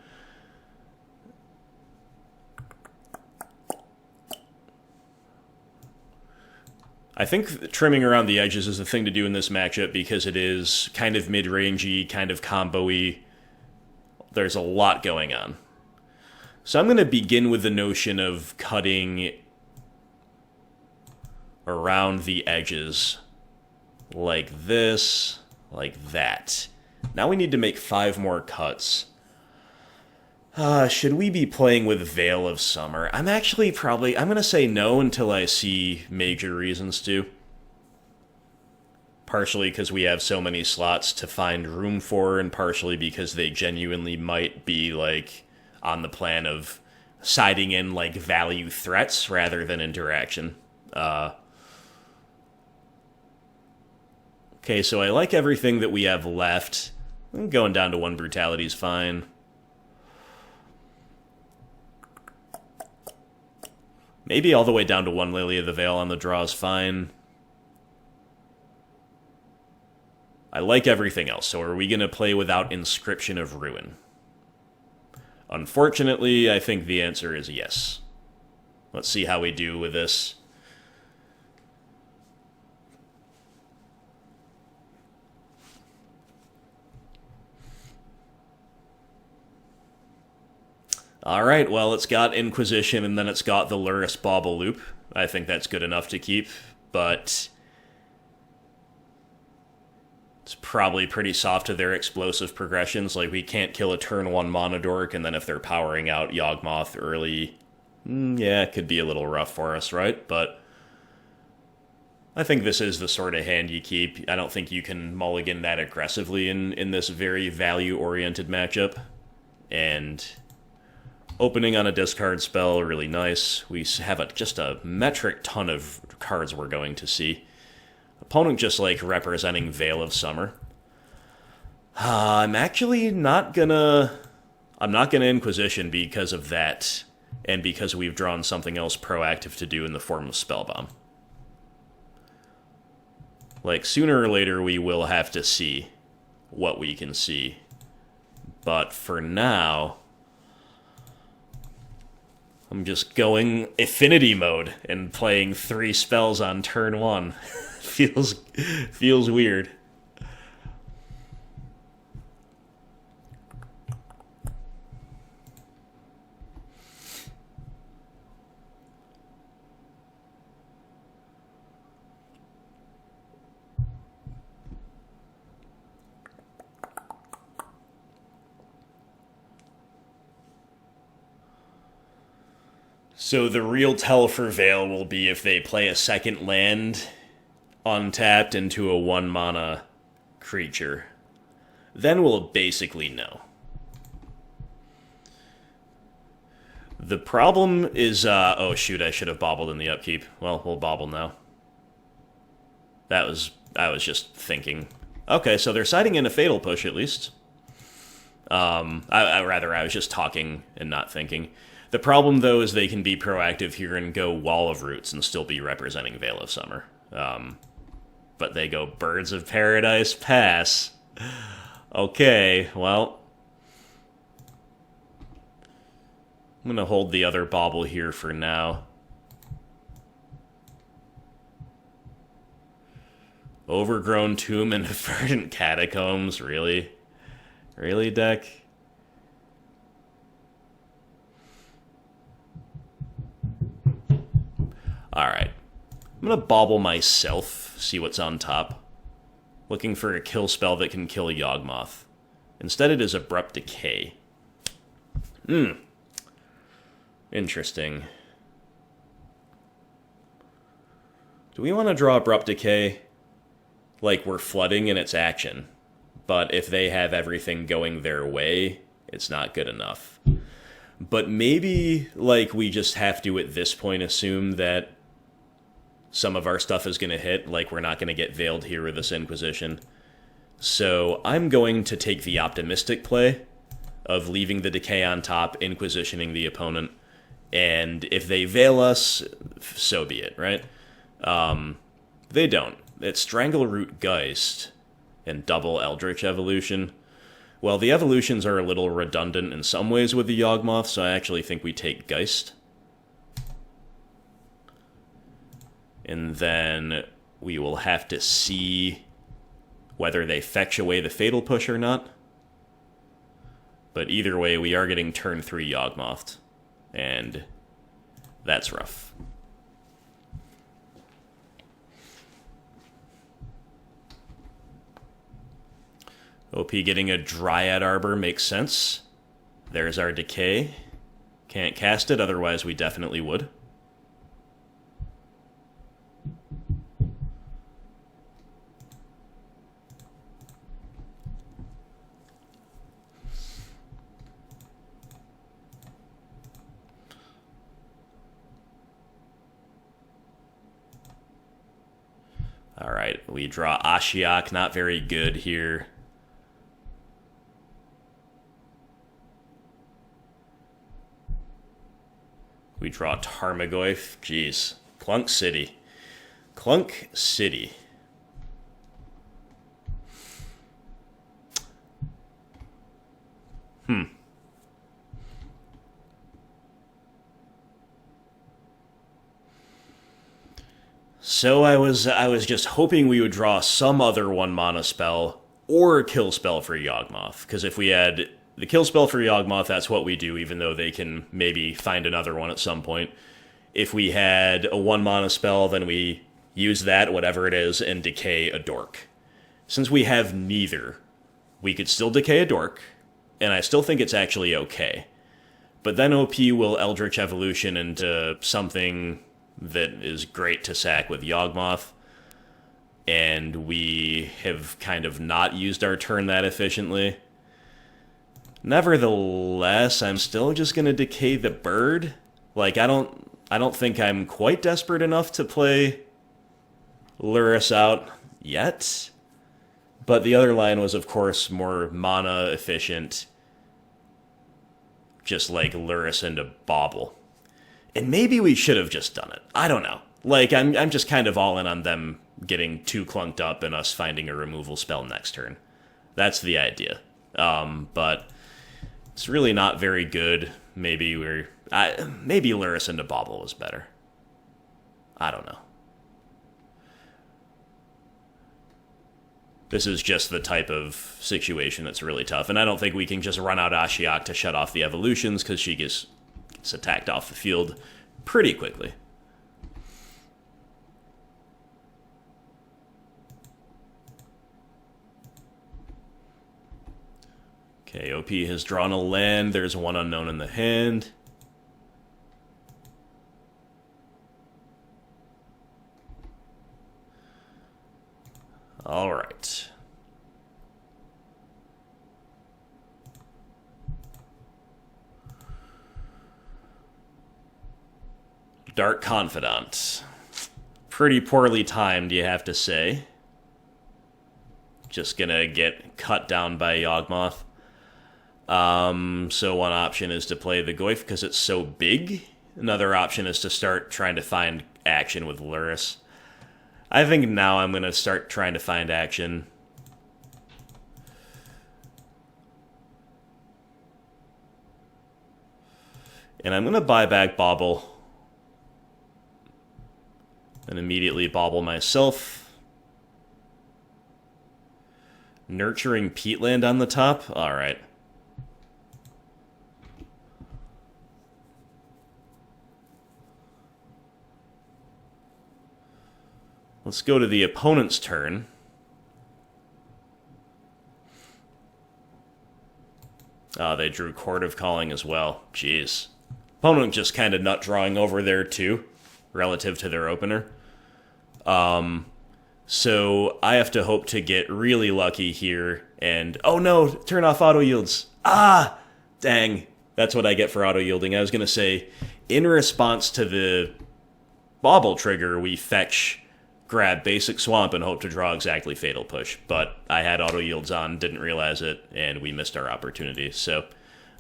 I think trimming around the edges is the thing to do in this matchup because it is kind of mid-rangey, kind of combo-y. There's a lot going on. So I'm going to begin with the notion of cutting around the edges like this, like that. Now we need to make 5 more cuts. Should we be playing with Veil of Summer? I'm going to say no until I see major reasons to. Partially because we have so many slots to find room for, and partially because they genuinely might be, like, on the plan of siding in, like, value threats rather than interaction. Okay, so I like everything that we have left. Going down to 1 Brutality is fine. Maybe all the way down to 1 Lily of the Veil on the draw is fine. I like everything else, so are we going to play without Inscription of Ruin? Unfortunately, I think the answer is yes. Let's see how we do with this. Alright, well, it's got Inquisition, and then it's got the Lurrus Bauble loop. I think that's good enough to keep, but it's probably pretty soft to their explosive progressions. Like, we can't kill a turn 1 Mana Dork, and then if they're powering out Yawgmoth early, yeah, it could be a little rough for us, right? But I think this is the sort of hand you keep. I don't think you can mulligan that aggressively in this very value-oriented matchup. And opening on a discard spell, really nice. We have just a metric ton of cards we're going to see. Opponent just, like, representing Veil of Summer. I'm actually not gonna Inquisition because of that, and because we've drawn something else proactive to do in the form of Spellbomb. Like, sooner or later we will have to see what we can see. But for now, I'm just going Affinity mode and playing 3 spells on turn 1. Feels weird. So the real tell for Veil will be if they play a second land untapped into a 1 mana creature. Then we'll basically know. The problem is, oh shoot, I should have bobbled in the upkeep. Well, we'll bobble now. I was just thinking. Okay, so they're siding in a Fatal Push at least. I was just talking and not thinking. The problem, though, is they can be proactive here and go Wall of Roots and still be representing Veil of Summer. But they go Birds of Paradise, pass. Okay, well, I'm going to hold the other Bauble here for now. Overgrown Tomb and Verdant Catacombs, really? Really, deck? Alright. I'm going to Bauble myself, see what's on top. Looking for a kill spell that can kill a Yawgmoth. Instead it is Abrupt Decay. Interesting. Do we want to draw Abrupt Decay? Like, we're flooding in its action. But if they have everything going their way, it's not good enough. But maybe, like, we just have to, at this point, assume that some of our stuff is going to hit, like we're not going to get Veiled here with this Inquisition. So I'm going to take the optimistic play of leaving the Decay on top, Inquisitioning the opponent, and if they Veil us, so be it, right? They don't. It's Strangleroot Geist and double Eldritch Evolution. Well, the evolutions are a little redundant in some ways with the Yawgmoth, so I actually think we take Geist. And then we will have to see whether they fetch away the Fatal Push or not. But either way, we are getting turn 3 Yawgmoth, and that's rough. OP getting a Dryad Arbor makes sense. There's our Decay. Can't cast it, otherwise we definitely would. Alright, we draw Ashiok, not very good here. We draw Tarmogoyf. Jeez. Clunk City. Clunk City. So I was just hoping we would draw some other 1-mana spell or kill spell for Yawgmoth, because if we had the kill spell for Yawgmoth, that's what we do, even though they can maybe find another one at some point. If we had a 1-mana spell, then we use that, whatever it is, and decay a dork. Since we have neither, we could still decay a dork, and I still think it's actually okay. But then OP will Eldritch Evolution into something that is great to sack with Yawgmoth, and we have kind of not used our turn that efficiently. Nevertheless, I'm still just going to decay the bird. Like, I don't think I'm quite desperate enough to play Lurrus out yet. But the other line was, of course, more mana efficient, just like Lurrus into Bauble. And maybe we should have just done it. I don't know. Like, I'm just kind of all in on them getting too clunked up and us finding a removal spell next turn. That's the idea. But it's really not very good. Maybe maybe Lurrus into Bauble was better. I don't know. This is just the type of situation that's really tough, and I don't think we can just run out Ashiok to shut off the evolutions, because she gets attacked off the field pretty quickly. Okay, OP has drawn a land. There's one unknown in the hand. All right. Dark Confidant. Pretty poorly timed, you have to say. Just gonna get cut down by Yawgmoth. So one option is to play the Goyf because it's so big. Another option is to start trying to find action with Lurrus. I think now I'm going to start trying to find action. And I'm going to buy back Bauble. And immediately Bauble myself. Nurturing Peatland on the top? Alright. Let's go to the opponent's turn. Oh, they drew Chord of Calling as well. Jeez. Opponent just kind of nut drawing over there too, relative to their opener. So I have to hope to get really lucky here and... Oh no, turn off auto yields. Ah! Dang. That's what I get for auto yielding. I was going to say, in response to the Bauble trigger, we fetch, grab Basic Swamp, and hope to draw exactly Fatal Push. But I had auto yields on, didn't realize it, and we missed our opportunity. So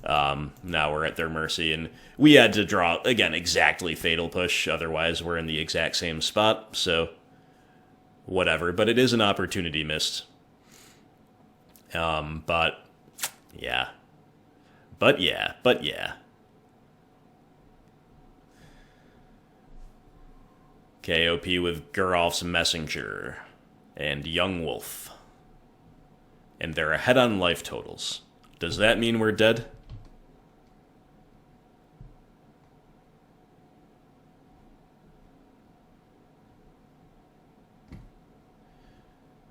now we're at their mercy, and we had to draw, again, exactly Fatal Push. Otherwise, we're in the exact same spot, so whatever. But it is an opportunity missed. But yeah. But yeah. KOP with Geralf's Messenger and Yawgmoth. And they're ahead on life totals. Does that mean we're dead?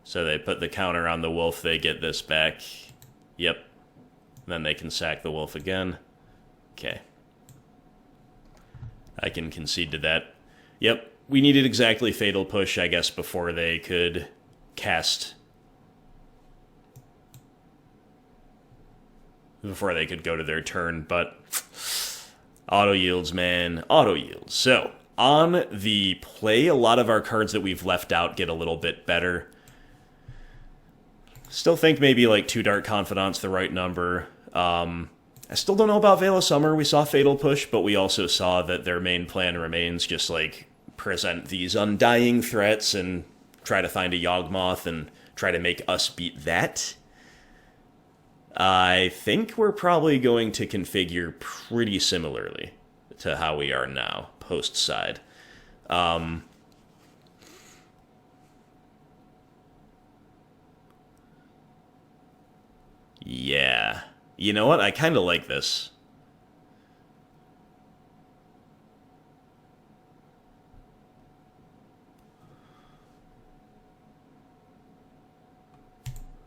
So they put the counter on the wolf, they get this back. Yep. Then they can sack the wolf again. Okay. I can concede to that. Yep. We needed exactly Fatal Push, I guess, before they could cast. Before they could go to their turn, but auto yields, man. Auto yields. So, on the play, a lot of our cards that we've left out get a little bit better. Still think maybe like 2 Dark Confidant's the right number. I still don't know about Veil of Summer. We saw Fatal Push, but we also saw that their main plan remains just like present these undying threats and try to find a Yawgmoth and try to make us beat that. I think we're probably going to configure pretty similarly to how we are now, post-side. Yeah. You know what? I kind of like this.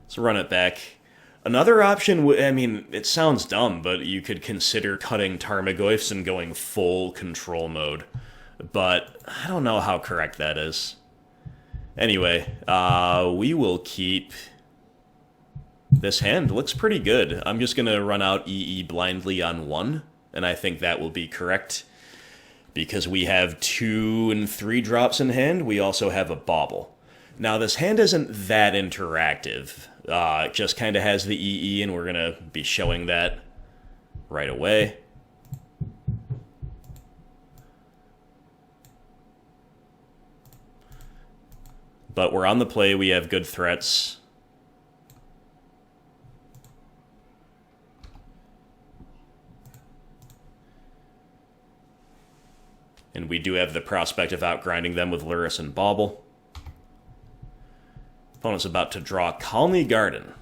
Let's run it back. Another option, I mean, it sounds dumb, but you could consider cutting Tarmogoyfs and going full control mode. But I don't know how correct that is. Anyway, we will keep... This hand looks pretty good. I'm just going to run out EE blindly on 1, and I think that will be correct. Because we have 2 and 3 drops in hand, we also have a Bauble. Now, this hand isn't that interactive. It just kind of has the EE, and we're going to be showing that right away. But we're on the play, we have good threats. And we do have the prospect of outgrinding them with Lurrus and Bauble. Opponent's about to draw Colony Garden.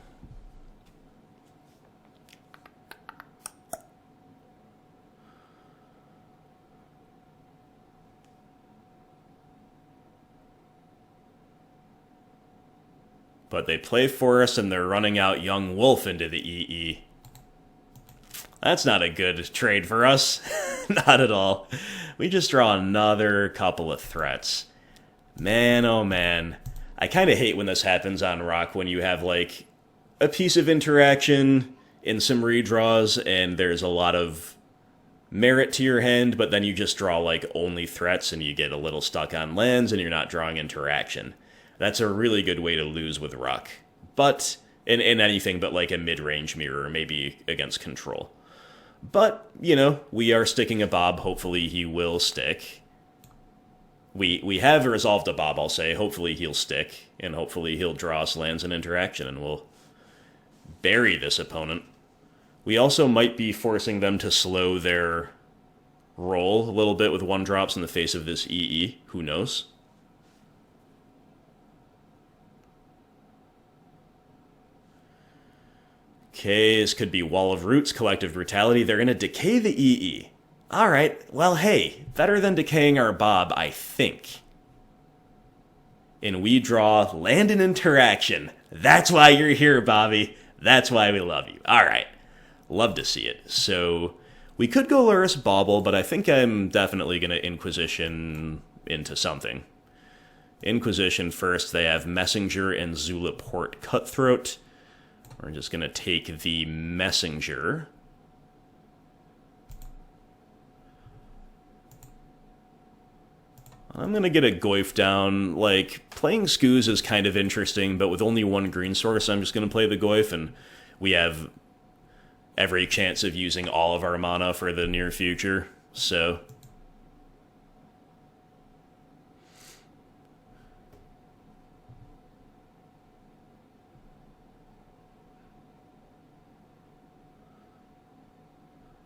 But they play Forest and they're running out Young Wolf into the EE. That's not a good trade for us. Not at all. We just draw another couple of threats. Man, oh man. I kind of hate when this happens on Rock, when you have, like, a piece of interaction in some redraws, and there's a lot of merit to your hand, but then you just draw, like, only threats, and you get a little stuck on lands, and you're not drawing interaction. That's a really good way to lose with Rock. But, in anything but, like, a mid-range mirror, maybe against control. But, you know, we are sticking a Bob. Hopefully he will stick. We have resolved a Bob, I'll say. Hopefully he'll stick, and hopefully he'll draw us lands and interaction, and we'll bury this opponent. We also might be forcing them to slow their roll a little bit with 1-drops in the face of this EE. Who knows? Okay, this could be Wall of Roots, Collective Brutality. They're going to decay the EE. Alright, well, hey, better than decaying our Bob, I think. And we draw land and interaction. That's why you're here, Bobby. That's why we love you. Alright, love to see it. So, we could go Lurrus Bauble, but I think I'm definitely going to Inquisition into something. Inquisition first, they have Messenger and Zulaport Cutthroat. We're just going to take the Messenger. I'm gonna get a Goyf down. Like, playing Scooze is kind of interesting, but with only one green source, I'm just gonna play the Goyf, and we have every chance of using all of our mana for the near future, so...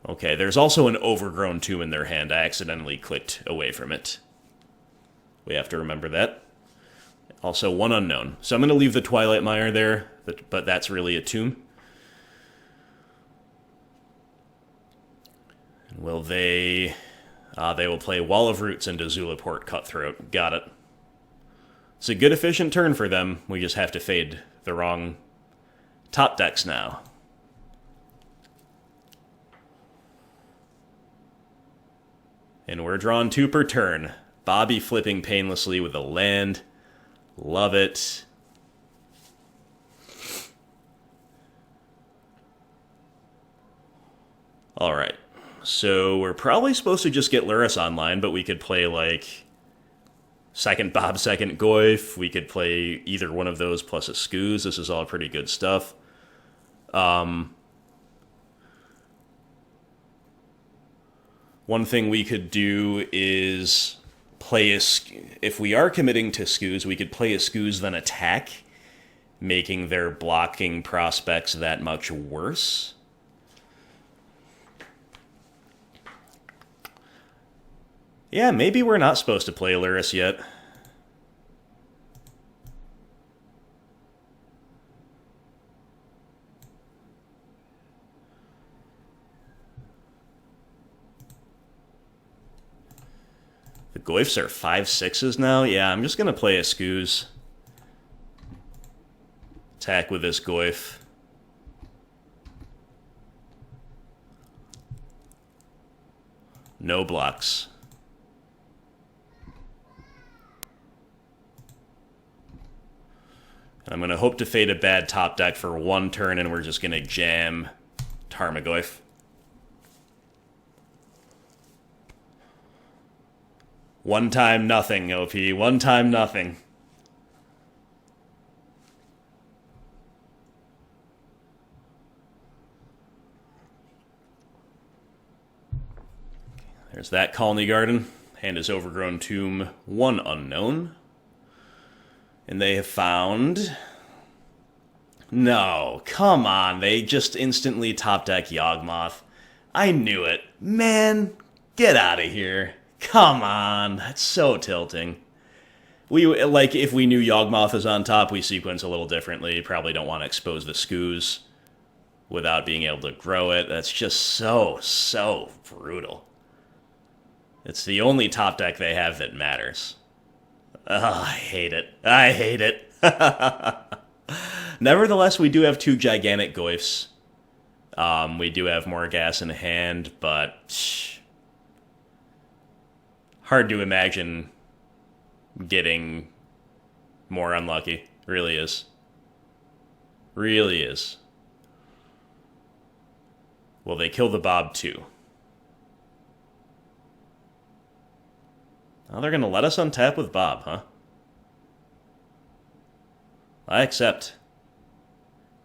Okay, there's also an Overgrown Tomb in their hand. I accidentally clicked away from it. We have to remember that. Also, one unknown. So I'm going to leave the Twilight Mire there, but that's really a tomb. Will they... they will play Wall of Roots into Zulaport Cutthroat. Got it. It's a good, efficient turn for them. We just have to fade the wrong top decks now. And we're drawn 2 per turn. Bobby flipping painlessly with a land. Love it. Alright. So we're probably supposed to just get Lurrus online, but we could play, like, second Bob, second Goyf. We could play either one of those plus a Scooze. This is all pretty good stuff. One thing we could do is play a... If we are committing to Scooze, we could play a Scooze, then attack, making their blocking prospects that much worse. Yeah, maybe we're not supposed to play Lurrus yet. The Goyfs are 5/6s now? Yeah, I'm just going to play a Scooze. Attack with this Goyf. No blocks. I'm going to hope to fade a bad top deck for one turn, and we're just going to jam Tarmogoyf. One time nothing, OP. One time nothing. There's that Colony Garden. Hand is Overgrown Tomb, one unknown. And they have found... No, come on. They just instantly top deck Yawgmoth. I knew it. Man, get out of here. Come on. That's so tilting. Like, if we knew Yawgmoth is on top, we sequence a little differently. Probably don't want to expose the Scooze without being able to grow it. That's just so brutal. It's the only top deck they have that matters. Oh, I hate it. I hate it. Nevertheless, we do have 2 gigantic Goyfs. We do have more gas in hand, but... hard to imagine getting more unlucky. Really is. Really is. Well, they kill the Bob too. Oh, they're going to let us untap with Bob, huh? I accept.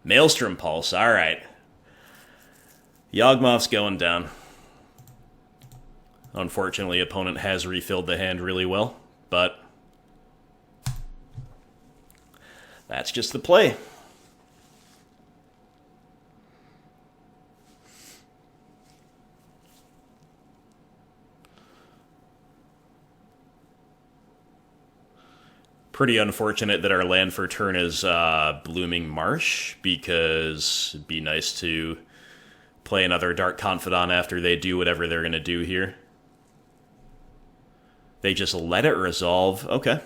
Maelstrom Pulse, alright. Yawgmoth's going down. Unfortunately, opponent has refilled the hand really well, but that's just the play. Pretty unfortunate that our land for turn is Blooming Marsh, because it'd be nice to play another Dark Confidant after they do whatever they're going to do here. They just let it resolve. Okay.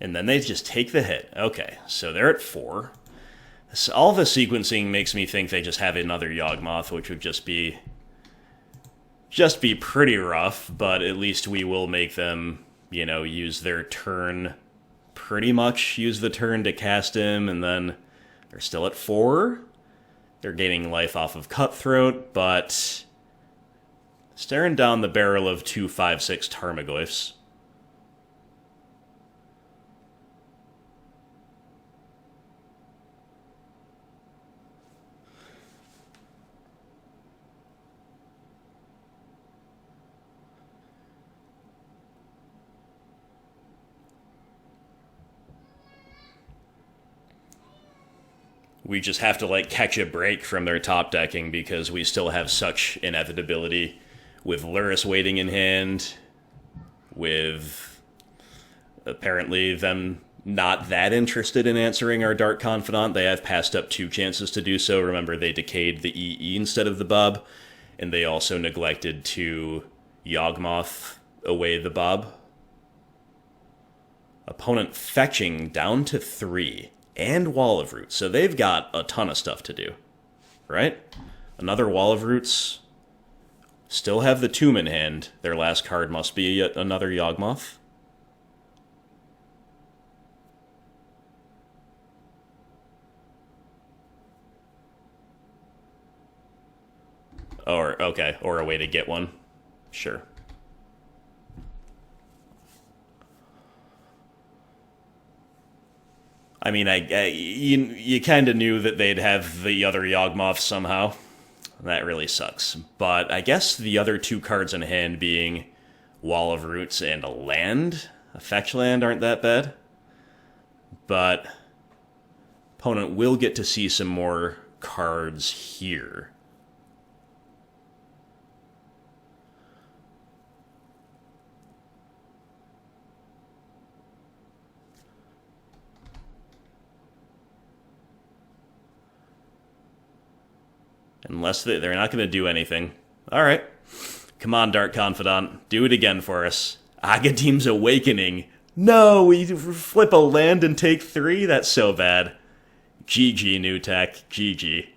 And then they just take the hit. Okay, so they're at 4. So all the sequencing makes me think they just have another Yawgmoth, which would just be pretty rough, but at least we will make them, you know, use their turn, pretty much use the turn to cast him, and then they're still at 4. They're gaining life off of Cutthroat, but staring down the barrel of 2/5/6 Tarmogoyfs. We just have to, like, catch a break from their top decking because we still have such inevitability with Lurrus waiting in hand, with apparently them not that interested in answering our Dark Confidant. They have passed up 2 chances to do so. Remember, they decayed the EE instead of the Bob, and they also neglected to Yawgmoth away the Bob. Opponent fetching down to 3. And Wall of Roots, so they've got a ton of stuff to do, right? Another Wall of Roots. Still have the Tomb in hand. Their last card must be yet another Yawgmoth. Or, okay, or a way to get one. Sure. I mean, you kind of knew that they'd have the other Yawgmoth somehow. That really sucks. But I guess the other 2 cards in hand being Wall of Roots and a fetch land, aren't that bad. But opponent will get to see some more cards here. Unless they're not going to do anything. All right. Come on, Dark Confidant. Do it again for us. Agadeem's Awakening. No, we flip a land and take 3? That's so bad. GG, new tech. GG.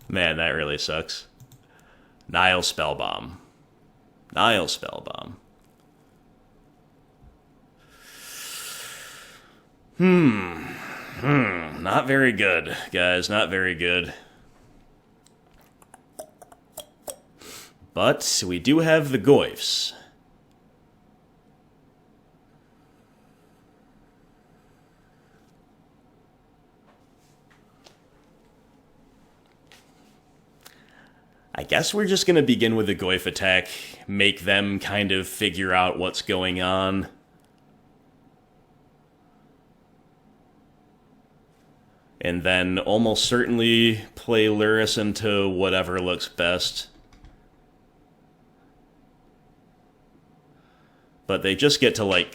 Man, that really sucks. Nihil Spellbomb. Nihil Spellbomb. Not very good, guys. Not very good. But we do have the Goyfs. I guess we're just going to begin with the Goyf attack, make them kind of figure out what's going on. And then almost certainly play Lurrus into whatever looks best. But they just get to, like,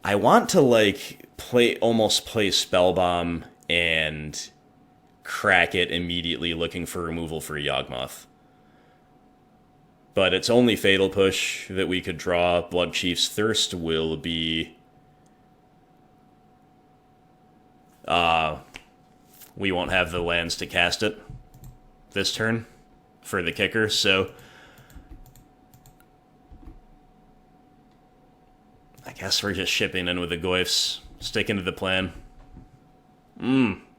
I want to, like, almost play Spellbomb and crack it immediately looking for removal for Yawgmoth. But it's only Fatal Push that we could draw. Bloodchief's Thirst will be... we won't have the lands to cast it this turn for the kicker, so I guess we're just shipping in with the Goyfs, sticking to the plan.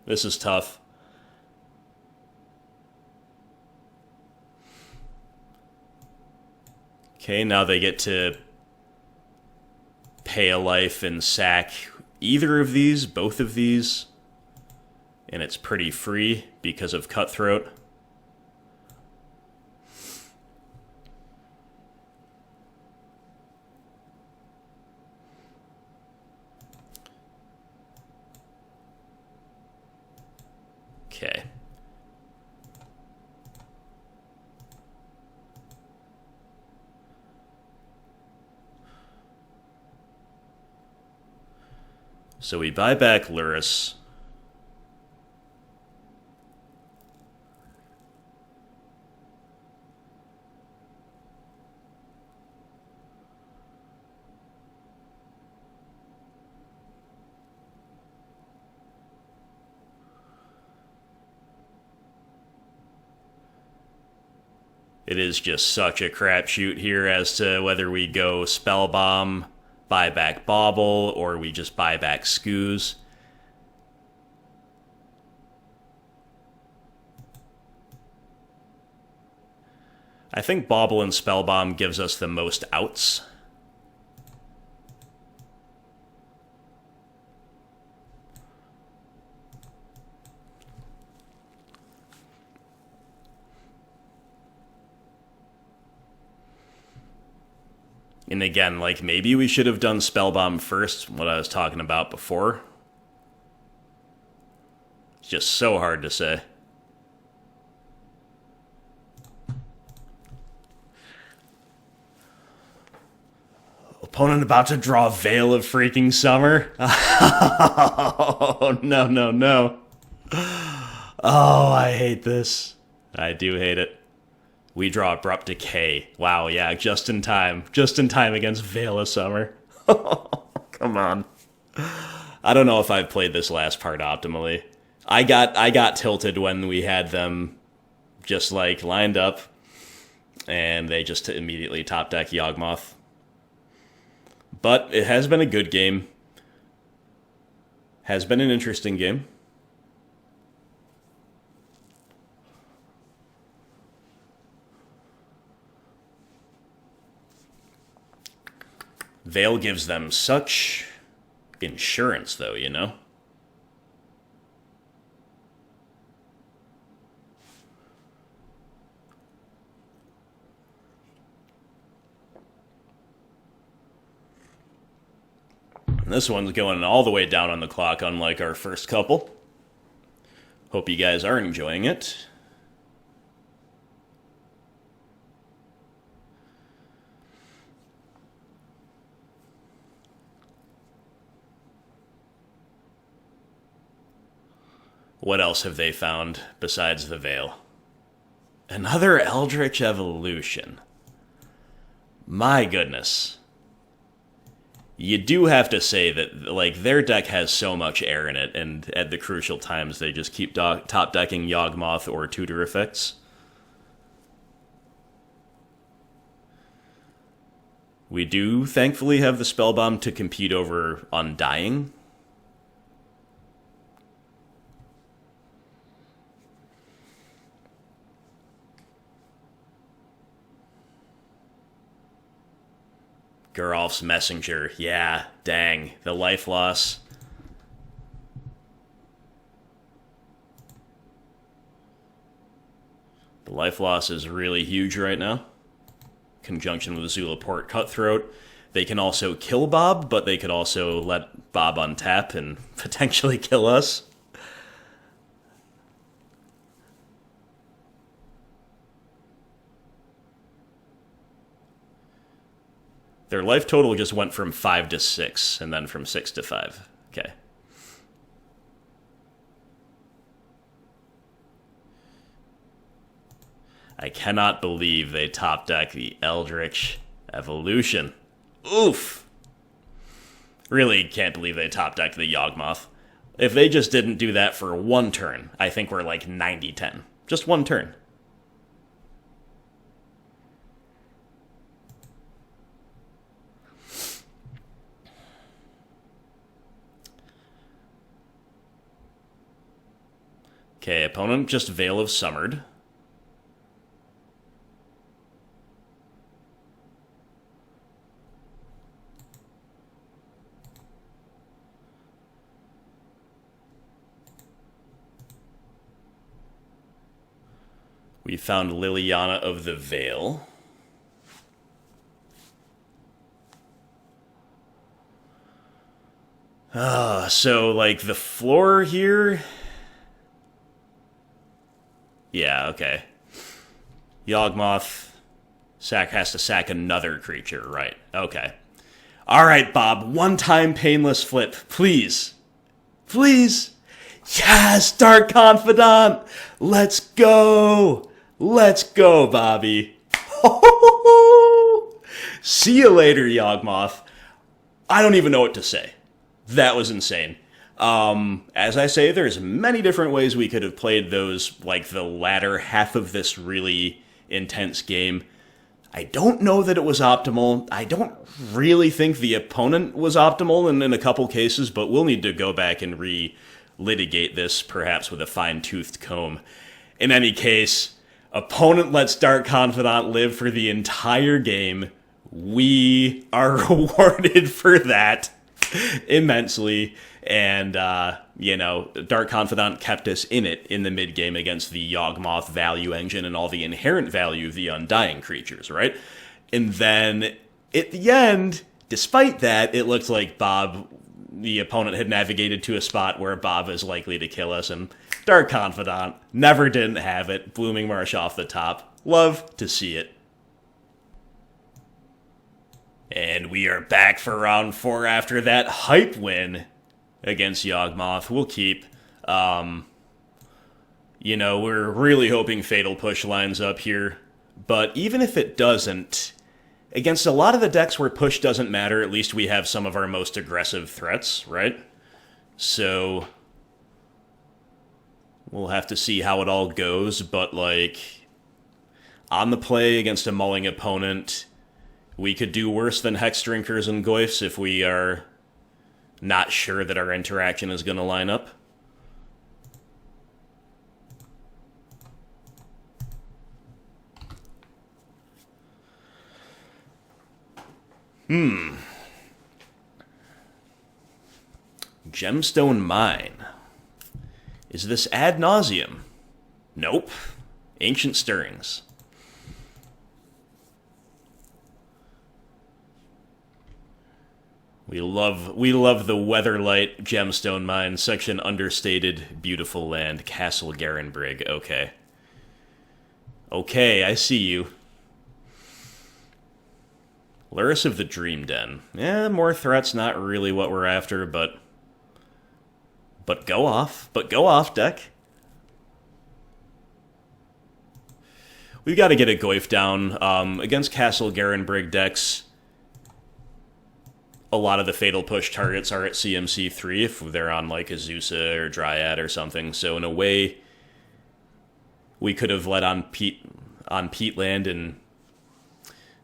This is tough. Okay, now they get to pay a life and sack either of these, both of these, and it's pretty free because of Cutthroat. Okay. So we buy back Lurrus. It is just such a crapshoot here as to whether we go Spellbomb, buy back Bauble, or we just buy back Scooze. I think Bauble and Spellbomb gives us the most outs. And again, like, maybe we should have done Spellbomb first, what I was talking about before. It's just so hard to say. Opponent about to draw Veil of freaking Summer? Oh, no, no, no. Oh, I hate this. I do hate it. We draw Abrupt Decay. Wow, yeah, just in time. Just in time against Veil of Summer. Come on. I don't know if I've played this last part optimally. I got tilted when we had them just, like, lined up, and they just immediately top deck Yawgmoth. But it has been a good game. Has been an interesting game. Veil gives them such insurance, though, you know? This one's going all the way down on the clock, unlike our first couple. Hope you guys are enjoying it. What else have they found besides the Veil? Another Eldritch Evolution. My goodness. You do have to say that, like, their deck has so much air in it, and at the crucial times they just keep top decking Yawgmoth or tutor effects. We do thankfully have the Spellbomb to compete over Undying. Geralf's Messenger. Yeah, dang. The life loss. The life loss is really huge right now. Conjunction with Zulaport Cutthroat. They can also kill Bob, but they could also let Bob untap and potentially kill us. Their life total just went from 5 to 6, and then from 6 to 5. Okay. I cannot believe they top deck the Eldritch Evolution. Oof! Really can't believe they top decked the Yawgmoth. If they just didn't do that for one turn, I think we're like 90-10. Just one turn. Okay, opponent just Veil of Summered. We found Liliana of the Veil. So, like, the floor here... Yeah, okay. Yawgmoth has to sack another creature, right. Okay. Alright, Bob, one-time painless flip, please. Please. Yes, Dark Confidant! Let's go! Let's go, Bobby. See you later, Yawgmoth. I don't even know what to say. That was insane. As I say, there's many different ways we could have played those, like, the latter half of this really intense game. I don't know that it was optimal. I don't really think the opponent was optimal in a couple cases, but we'll need to go back and re-litigate this, perhaps with a fine-toothed comb. In any case, opponent lets Dark Confidant live for the entire game. We are rewarded for that immensely, and, Dark Confidant kept us in it in the mid-game against the Yawgmoth value engine and all the inherent value of the Undying creatures, right? And then, at the end, despite that, it looked like the opponent had navigated to a spot where Bob is likely to kill us, and Dark Confidant never didn't have it. Blooming Marsh off the top. Love to see it. And we are back for round 4 after that hype win against Yawgmoth. We'll keep. We're really hoping Fatal Push lines up here. But even if it doesn't, against a lot of the decks where push doesn't matter, at least we have some of our most aggressive threats, right? So we'll have to see how it all goes. But, on the play against a mulling opponent, we could do worse than Hexdrinkers and Goyfs if we are not sure that our interaction is going to line up. Gemstone Mine. Is this ad nauseum? Nope. Ancient Stirrings. We love the Weatherlight Gemstone Mine, such an understated, beautiful land. Castle Garenbrig, okay. Okay, I see you. Lurrus of the Dream Den. More threats, not really what we're after, but go off. But go off, deck. We've got to get a Goyf down. Against Castle Garenbrig decks, a lot of the Fatal Push targets are at CMC 3 if they're on like Azusa or Dryad or something. So in a way, we could have let on Peatland and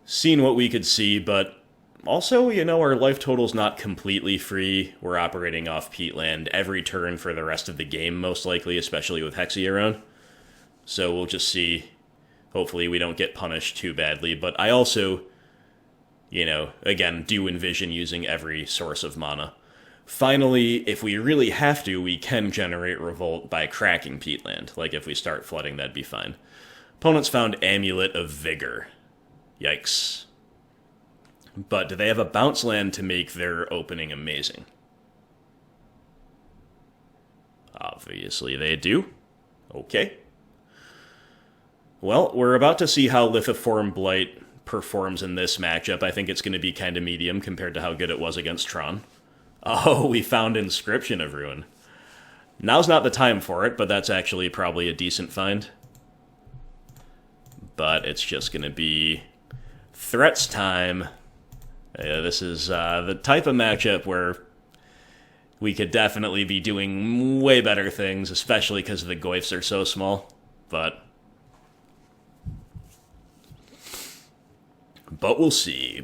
seen what we could see, but also, our life total's not completely free. We're operating off Peatland every turn for the rest of the game, most likely, especially with Hexy around. So we'll just see. Hopefully we don't get punished too badly, but I also, again, do envision using every source of mana. Finally, if we really have to, we can generate Revolt by cracking Peatland. Like, if we start flooding, that'd be fine. Opponents found Amulet of Vigor. Yikes. But do they have a bounce land to make their opening amazing? Obviously they do. Okay. Well, we're about to see how Lithoform Blight performs in this matchup. I think it's going to be kind of medium compared to how good it was against Tron. Oh, we found Inscription of Ruin. Now's not the time for it, but that's actually probably a decent find. But it's just going to be threats time. This is the type of matchup where we could definitely be doing way better things, especially because the Goyfs are so small. But we'll see.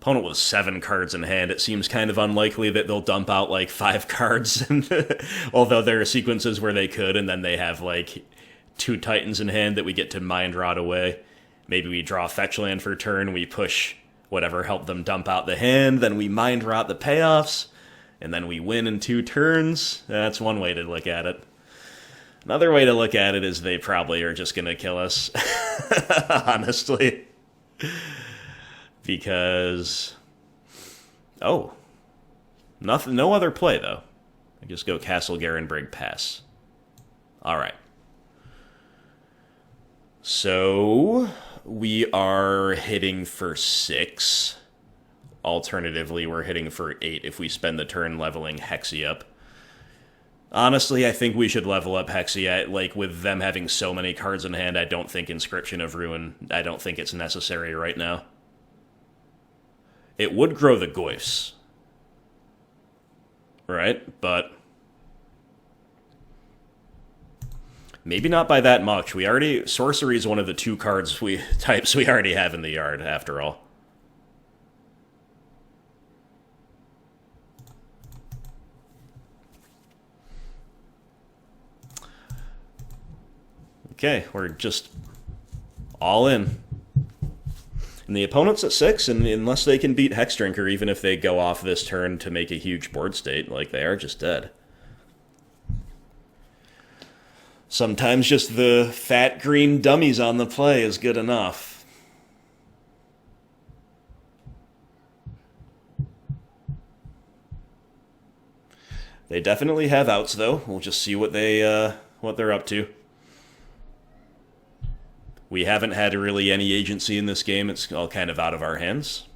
Opponent with 7 cards in hand. It seems kind of unlikely that they'll dump out like 5 cards, although there are sequences where they could, and then they have like 2 Titans in hand that we get to Mind Rot away. Maybe we draw Fetch Land for turn, we push whatever helped them dump out the hand, then we Mind Rot the payoffs, and then we win in 2 turns. That's one way to look at it. Another way to look at it is they probably are just going to kill us, honestly. Because, no other play, though. I just go Castle Garenbrig, pass. Alright. So, we are hitting for 6. Alternatively, we're hitting for 8 if we spend the turn leveling Hexy up. Honestly, I think we should level up Hexy. With them having so many cards in hand, I don't think Inscription of Ruin, I don't think it's necessary right now. It would grow the Goyfs. Right? But maybe not by that much. We already... Sorcery is one of the two types we already have in the yard, after all. Okay, we're just all in. And the opponent's at 6, and unless they can beat Hexdrinker, even if they go off this turn to make a huge board state, like, they are just dead. Sometimes just the fat green dummies on the play is good enough. They definitely have outs, though. We'll just see what they're up to. We haven't had really any agency in this game. It's all kind of out of our hands.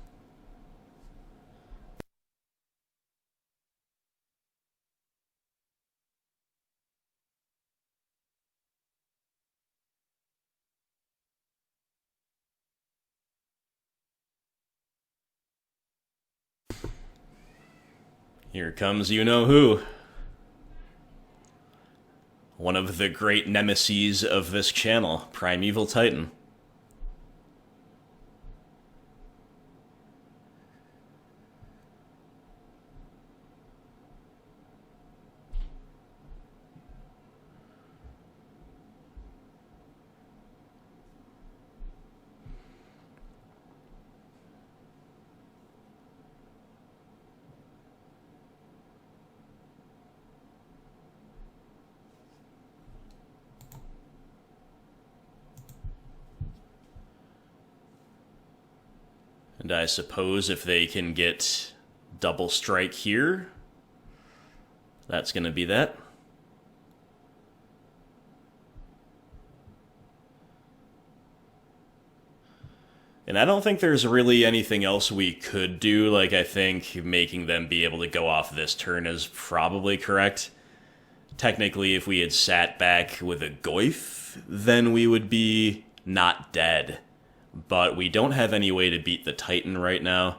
Here comes you-know-who. One of the great nemeses of this channel, Primeval Titan. And I suppose if they can get double strike here, that's going to be that. And I don't think there's really anything else we could do. Like, I think making them be able to go off this turn is probably correct. Technically, if we had sat back with a Goyf, then we would be not dead. But we don't have any way to beat the Titan right now.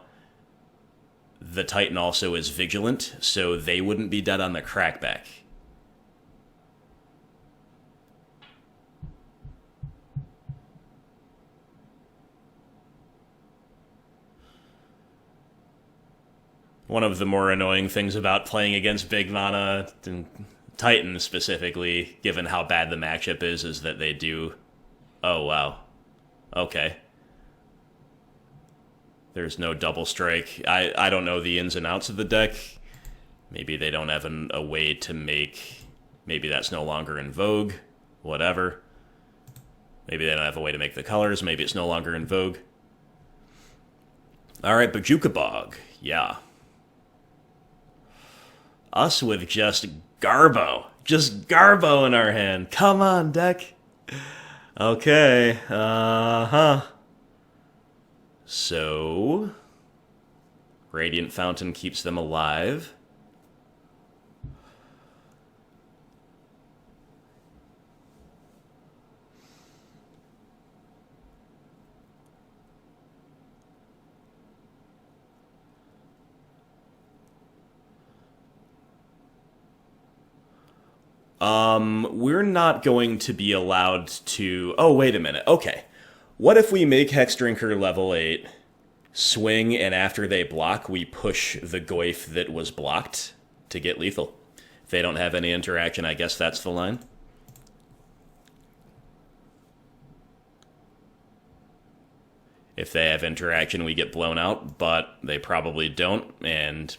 The Titan also is vigilant, so they wouldn't be dead on the crackback. One of the more annoying things about playing against big mana, and Titan specifically, given how bad the matchup is that they do... Oh, wow. Okay. There's no double strike. I don't know the ins and outs of the deck. Maybe they don't have a way to make... Maybe that's no longer in vogue. Whatever. Maybe they don't have a way to make the colors. Maybe it's no longer in vogue. Alright, Bojuka Bog. Yeah. Us with just Garbo. Just Garbo in our hand. Come on, deck. Okay. Uh-huh. So, Radiant Fountain keeps them alive. We're not going to be allowed to... Oh, wait a minute. Okay. What if we make Hexdrinker level 8, swing, and after they block, we push the Goyf that was blocked to get lethal? If they don't have any interaction, I guess that's the line. If they have interaction, we get blown out, but they probably don't, and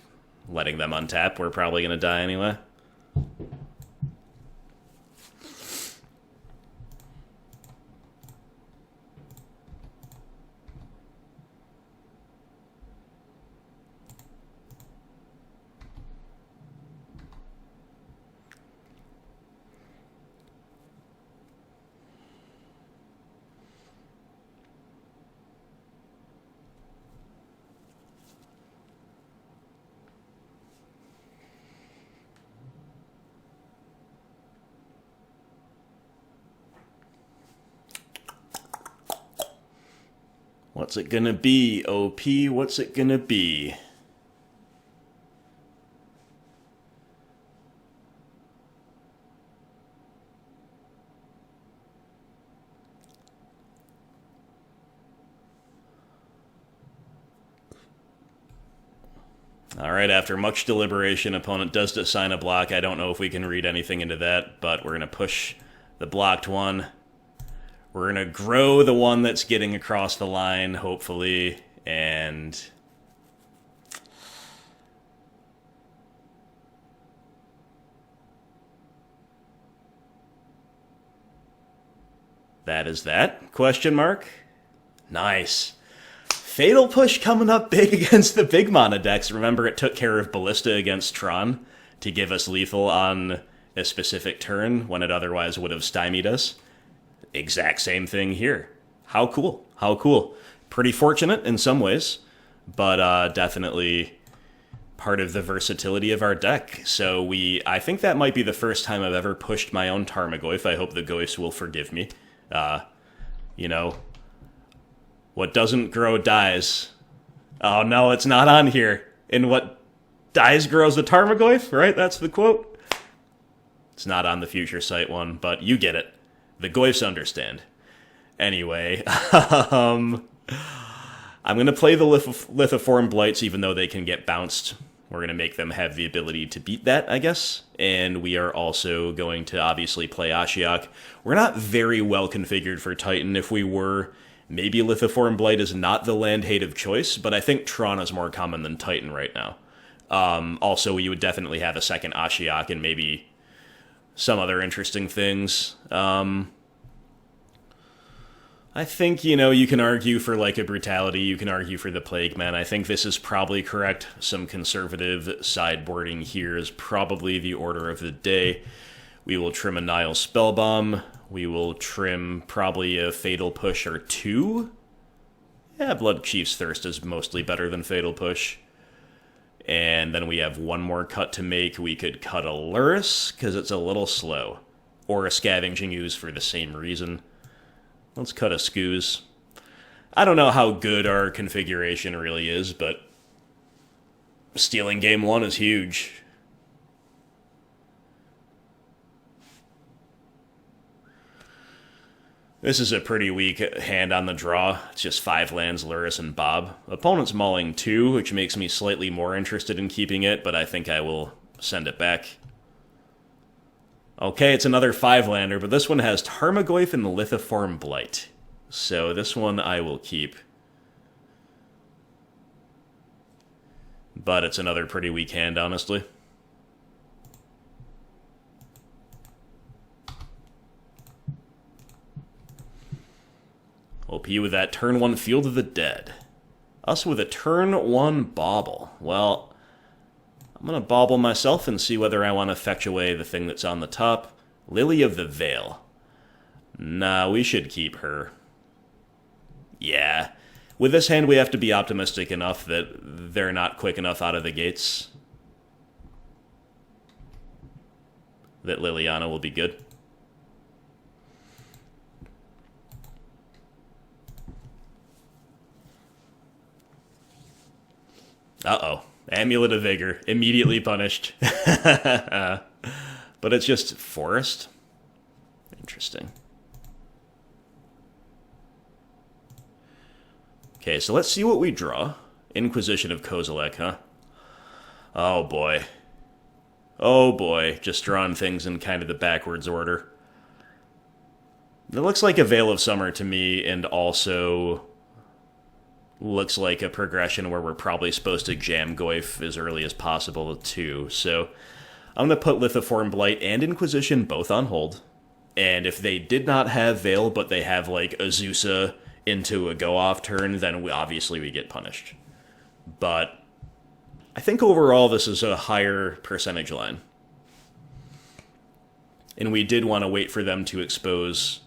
letting them untap, we're probably going to die anyway. What's it gonna be, OP? What's it gonna be? Alright, after much deliberation, opponent does assign a block. I don't know if we can read anything into that, but we're going to push the blocked one. We're going to grow the one that's getting across the line, hopefully, and... that is that? Question mark? Nice. Fatal Push coming up big against the big mana decks. Remember, it took care of Ballista against Tron to give us lethal on a specific turn when it otherwise would have stymied us. Exact same thing here. How cool. How cool. Pretty fortunate in some ways, but definitely part of the versatility of our deck. So I think that might be the first time I've ever pushed my own Tarmogoyf. I hope the Goyfs will forgive me. You know, what doesn't grow dies. Oh no, it's not on here. And what dies grows the Tarmogoyf, right? That's the quote. It's not on the Future Sight one, but you get it. The Goyfs understand. Anyway, I'm going to play the Lithoform Blights even though they can get bounced. We're going to make them have the ability to beat that, I guess. And we are also going to obviously play Ashiok. We're not very well configured for Titan. If we were, maybe Lithoform Blight is not the land hate of choice, but I think Tron is more common than Titan right now. Also, you would definitely have a second Ashiok and maybe some other interesting things. I think, you know, you can argue for, like, a Brutality, you can argue for the Plague Man. I think this is probably correct. Some conservative sideboarding here is probably the order of the day. We will trim a Nihil Spellbomb. We will trim probably a Fatal Push or two. Yeah, Bloodchief's Thirst is mostly better than Fatal Push. And then we have one more cut to make. We could cut a Lurrus, because it's a little slow. Or a Scavenging Ooze for the same reason. Let's cut a Scooze. I don't know how good our configuration really is, but stealing game one is huge. This is a pretty weak hand on the draw. It's just 5 lands, Lurrus and Bob. Opponent's mauling 2, which makes me slightly more interested in keeping it, but I think I will send it back. Okay, it's another 5-lander, but this one has Tarmogoyf and the Lithoform Blight. So this one I will keep. But it's another pretty weak hand, honestly. OP with that turn 1 Field of the Dead. Us with a turn 1 Bauble. Well, I'm going to Bauble myself and see whether I want to fetch away the thing that's on the top. Lily of the Veil. Nah, we should keep her. Yeah. With this hand, we have to be optimistic enough that they're not quick enough out of the gates. That Liliana will be good. Uh-oh. Amulet of Vigor. Immediately punished. But it's just Forest? Interesting. Okay, so let's see what we draw. Inquisition of Kozilek, huh? Oh boy. Oh boy. Just drawing things in kind of the backwards order. It looks like a Veil of Summer to me, and also looks like a progression where we're probably supposed to jam Goyf as early as possible too. So I'm going to put Lithoform Blight and Inquisition both on hold. And if they did not have Veil, but they have like Azusa into a go-off turn, then obviously we get punished. But I think overall this is a higher percentage line. And we did want to wait for them to expose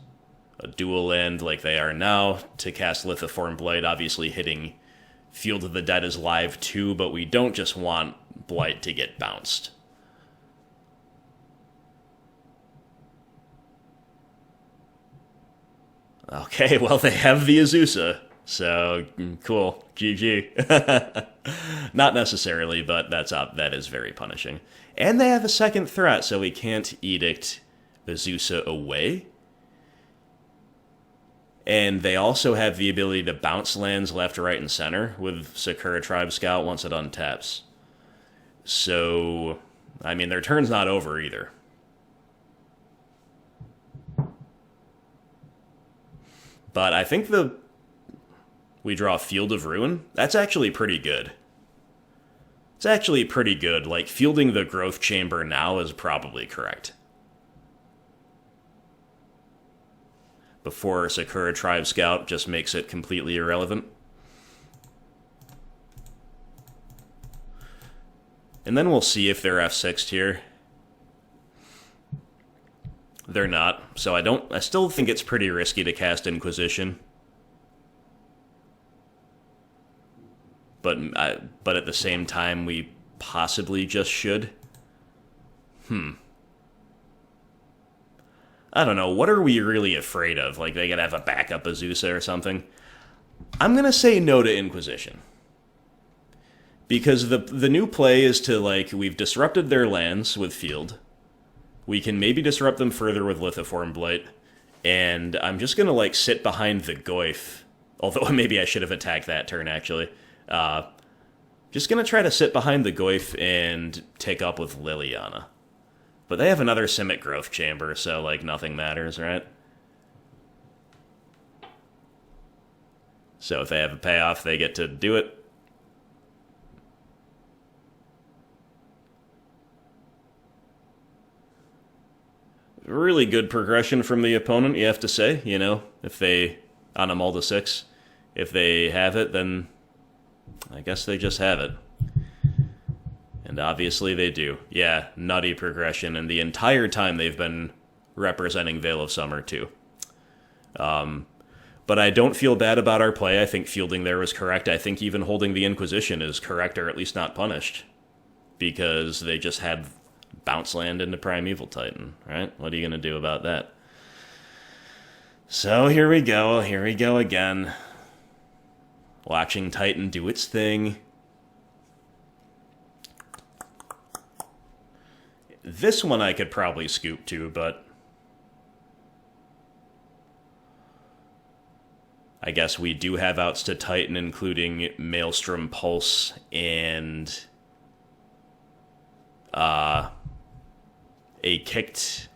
a dual land like they are now to cast Lithoform Blight, obviously hitting Field of the Dead is live too, but we don't just want Blight to get bounced. Okay, well, they have the Azusa. So, cool. GG. Not necessarily, but that is very punishing. And they have a second threat, so we can't Edict Azusa away. And they also have the ability to bounce lands left, right, and center with Sakura Tribe Scout once it untaps. So, I mean, their turn's not over either. But I think we draw Field of Ruin. That's actually pretty good. It's actually pretty good. Like, fielding the Growth Chamber now is probably correct. Before Sakura Tribe Scout just makes it completely irrelevant. And then we'll see if they're F6'd here. They're not, so I still think it's pretty risky to cast Inquisition. But at the same time, we possibly just should. I don't know, what are we really afraid of? Like, they gotta have a backup Azusa or something? I'm gonna say no to Inquisition. Because the new play is to, like, we've disrupted their lands with Field. We can maybe disrupt them further with Lithoform Blight. And I'm just gonna, like, sit behind the Goyf. Although maybe I should have attacked that turn, actually. Just gonna try to sit behind the Goyf and take up with Liliana. But they have another Simic Growth Chamber, so, like, nothing matters, right? So if they have a payoff, they get to do it. Really good progression from the opponent, you have to say, you know, if they, on a Mulda 6, if they have it, then I guess they just have it. And obviously they do. Yeah, nutty progression, and the entire time they've been representing Veil of Summer, too. But I don't feel bad about our play. I think fielding there was correct. I think even holding the Inquisition is correct, or at least not punished. Because they just had bounce land into Primeval Titan, right? What are you going to do about that? So here we go again. Watching Titan do its thing. This one I could probably scoop to, but I guess we do have outs to Titan, including Maelstrom Pulse and a kicked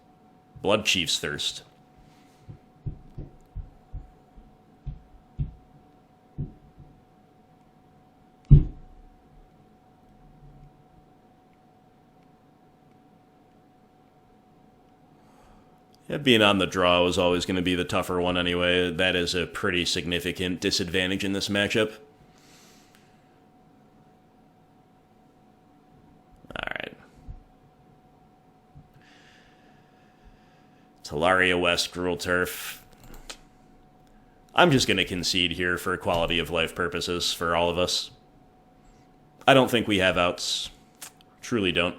Bloodchief's Thirst. Yeah, being on the draw was always going to be the tougher one anyway. That is a pretty significant disadvantage in this matchup. Alright. Talaria West, Gruul Turf. I'm just going to concede here for quality of life purposes for all of us. I don't think we have outs. Truly don't.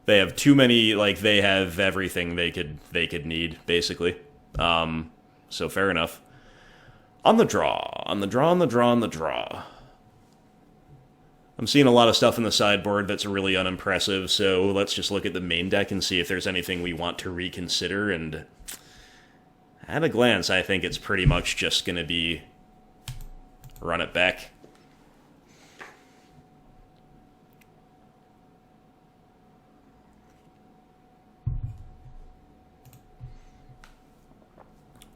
They have too many, like, they have everything they could need, basically. So fair enough. On the draw. I'm seeing a lot of stuff in the sideboard that's really unimpressive, so let's just look at the main deck and see if there's anything we want to reconsider, and at a glance, I think it's pretty much just going to be run it back.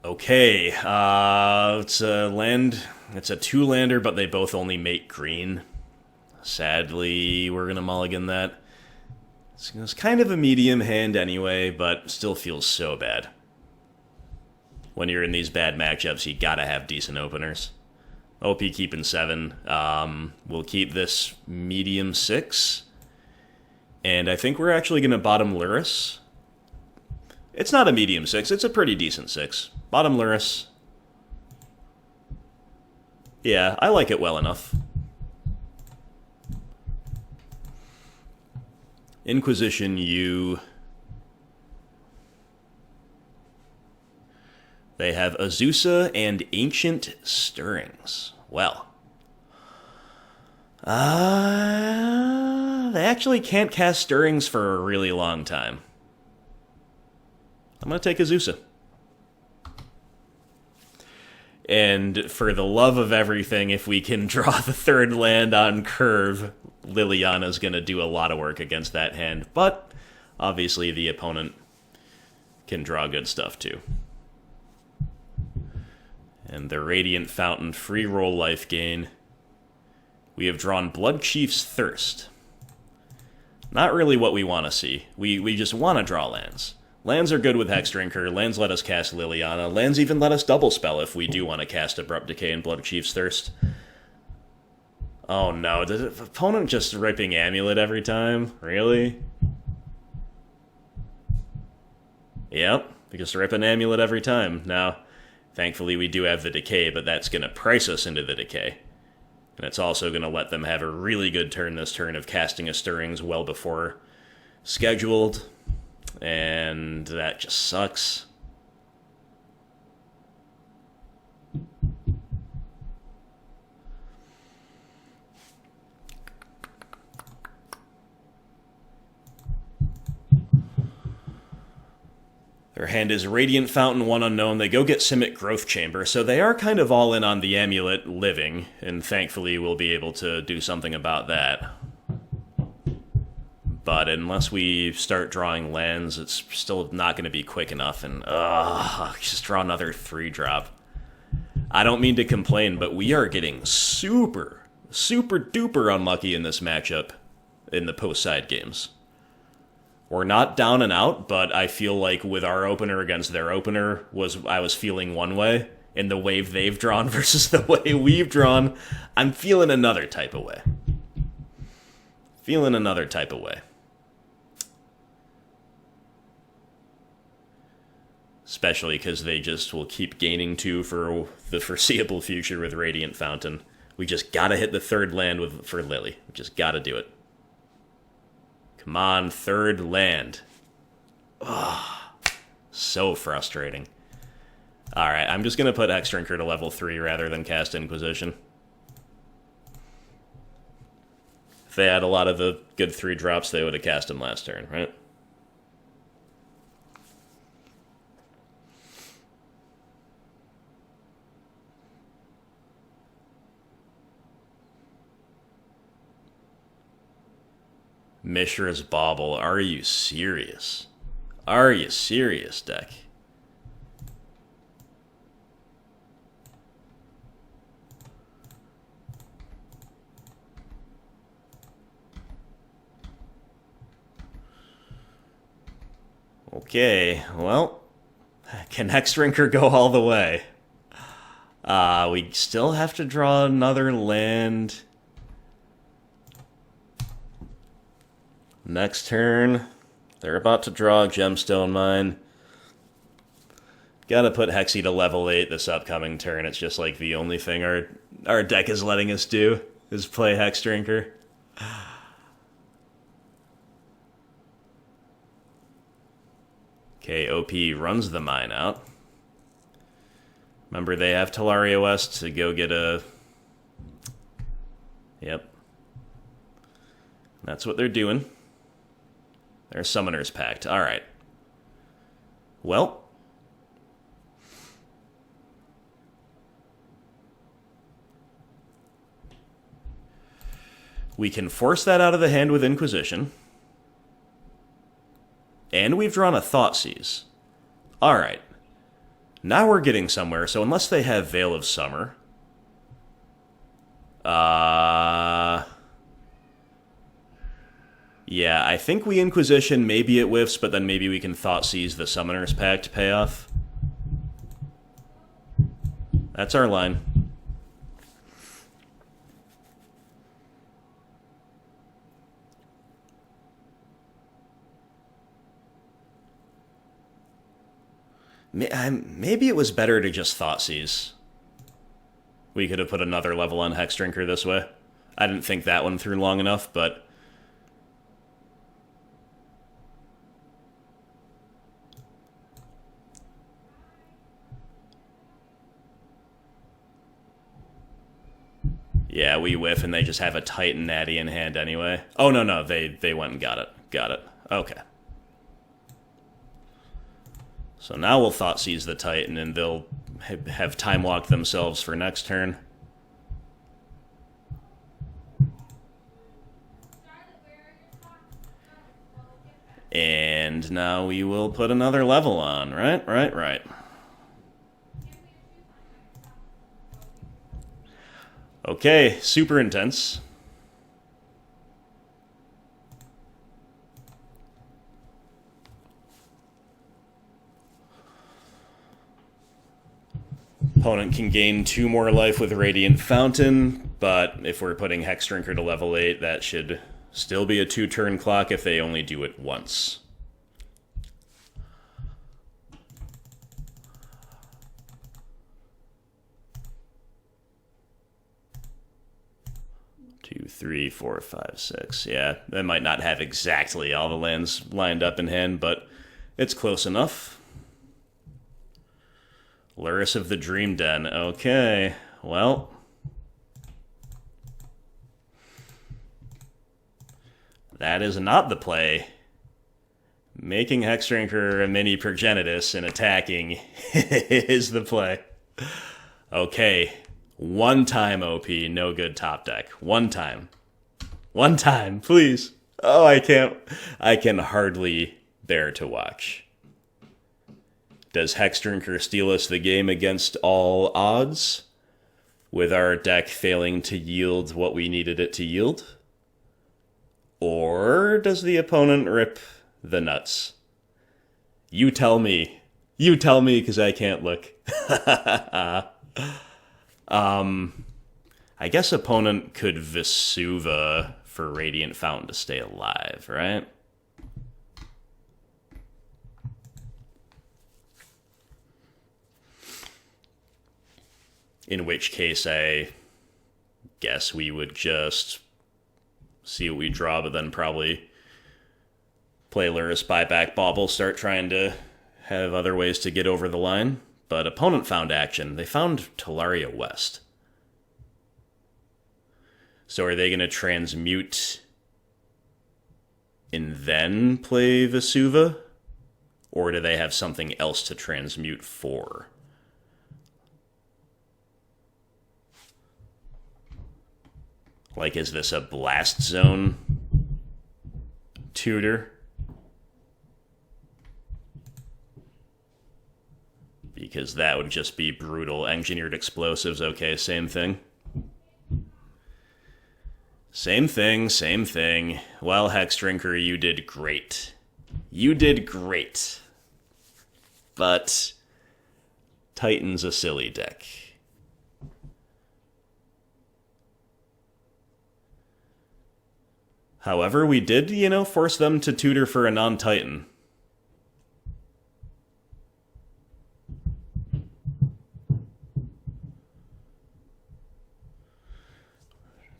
Okay, it's a land. It's a 2-lander, but they both only make green. Sadly, we're gonna mulligan that. It's kind of a medium hand anyway, but still feels so bad. When you're in these bad matchups, you gotta have decent openers. OP keeping 7. We'll keep this medium 6. And I think we're actually gonna bottom Lurrus. It's not a medium 6, it's a pretty decent 6. Bottom Lurrus. Yeah, I like it well enough. Inquisition U. They have Azusa and Ancient Stirrings. Well. They actually can't cast Stirrings for a really long time. I'm going to take Azusa. And for the love of everything, if we can draw the third land on curve, Liliana's going to do a lot of work against that hand. But, obviously, the opponent can draw good stuff, too. And the Radiant Fountain free roll life gain. We have drawn Bloodchief's Thirst. Not really what we want to see. We just want to draw lands. Lands are good with Hexdrinker. Lands let us cast Liliana. Lands even let us double spell if we do want to cast Abrupt Decay and Bloodchief's Thirst. Oh no, did the opponent just ripping Amulet every time? Really? Yep, we just rip an Amulet every time. Now, thankfully we do have the Decay, but that's going to price us into the Decay. And it's also going to let them have a really good turn this turn of casting a Stirrings well before scheduled. And that just sucks. Their hand is Radiant Fountain, 1 unknown. They go get Simic Growth Chamber, so they are kind of all in on the Amulet living, and thankfully we'll be able to do something about that. But unless we start drawing lands, it's still not going to be quick enough, and just draw another 3-drop. I don't mean to complain, but we are getting super, super duper unlucky in this matchup in the post-side games. We're not down and out, but I feel like with our opener against their opener, I was feeling one way, and the wave they've drawn versus the way we've drawn, I'm feeling another type of way. Feeling another type of way. Especially because they just will keep gaining 2 for the foreseeable future with Radiant Fountain. We just gotta hit the third land for Lily. We just gotta do it. Come on, third land. Ugh, so frustrating. Alright, I'm just gonna put Hexdrinker to level 3 rather than cast Inquisition. If they had a lot of the good 3-drops, they would have cast him last turn, right? Mishra's Bauble. Are you serious? Are you serious, deck? Okay, well, can Hexdrinker go all the way? We still have to draw another land. Next turn, they're about to draw a Gemstone Mine. Gotta put Hexy to level 8 this upcoming turn. It's just like the only thing our deck is letting us do is play Hexdrinker. Okay, OP runs the mine out. Remember, they have Talaria West to go get a... Yep. That's what they're doing. They're Summoner's Pact. Alright. Well. We can force that out of the hand with Inquisition. And we've drawn a Thoughtseize. Alright. Now we're getting somewhere, so unless they have Veil of Summer... Yeah, I think we Inquisition, maybe it whiffs, but then maybe we can Thoughtseize the Summoner's Pact payoff. That's our line. Maybe it was better to just Thoughtseize. We could have put another level on Hexdrinker this way. I didn't think that one through long enough, but... Yeah, we whiff and they just have a Titan natty in hand anyway. Oh, no, they went and got it. Got it. Okay. So now we'll Thoughtseize the Titan and they'll have time walked themselves for next turn. And now we will put another level on, right? Right. Okay, super intense. Opponent can gain 2 more life with Radiant Fountain, but if we're putting Hexdrinker to level 8, that should still be a 2-turn clock if they only do it once. Two, 3, 4, 5, 6. Yeah, they might not have exactly all the lands lined up in hand, but it's close enough. Lurrus of the Dream Den. Okay, well. That is not the play. Making Hexdrinker a mini Progenitus and attacking is the play. Okay, 1 time OP, no good top deck. 1 time. 1 time, please. Oh, I can hardly bear to watch. Does Hexdrinker steal us the game against all odds, with our deck failing to yield what we needed it to yield? Or does the opponent rip the nuts? You tell me. You tell me, because I can't look. I guess opponent could Vesuva for Radiant Fountain to stay alive, right? In which case, I guess we would just see what we draw, but then probably play Lurrus, buy back Bauble, start trying to have other ways to get over the line. But opponent found action. They found Talaria West. So are they going to transmute and then play Vesuva? Or do they have something else to transmute for? Like, is this a Blast Zone tutor? Because that would just be brutal. Engineered Explosives, okay, same thing. Same thing. Well, Hexdrinker, you did great. You did great. But Titan's a silly deck. However, we did, force them to tutor for a non-Titan.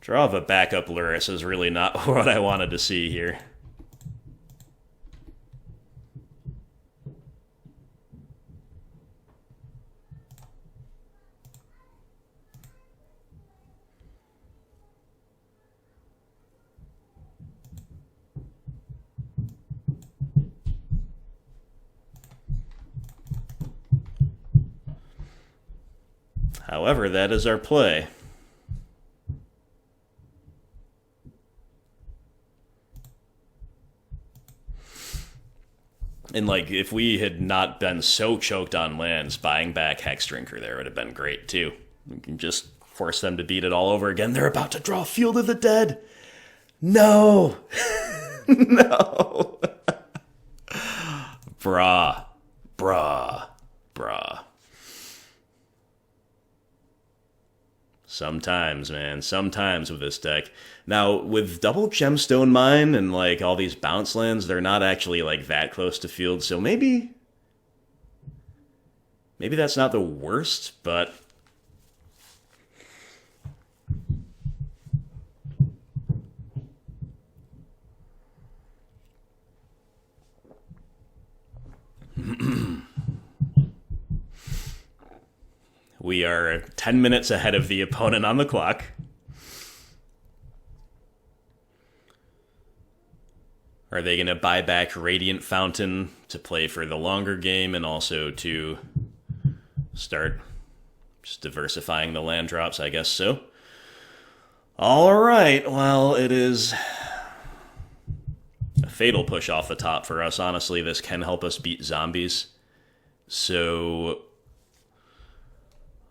Draw of a backup Lurrus is really not what I wanted to see here. However, that is our play. And, if we had not been so choked on lands, buying back Hexdrinker there would have been great, too. We can just force them to beat it all over again. They're about to draw Field of the Dead. No! No! Brah. Sometimes, man. Sometimes with this deck. Now, with double Gemstone Mine and, all these bounce lands, they're not actually, that close to field, so maybe that's not the worst, but we are 10 minutes ahead of the opponent on the clock. Are they going to buy back Radiant Fountain to play for the longer game and also to start just diversifying the land drops? I guess so. Alright, well, it is a fatal push off the top for us. Honestly, this can help us beat zombies. So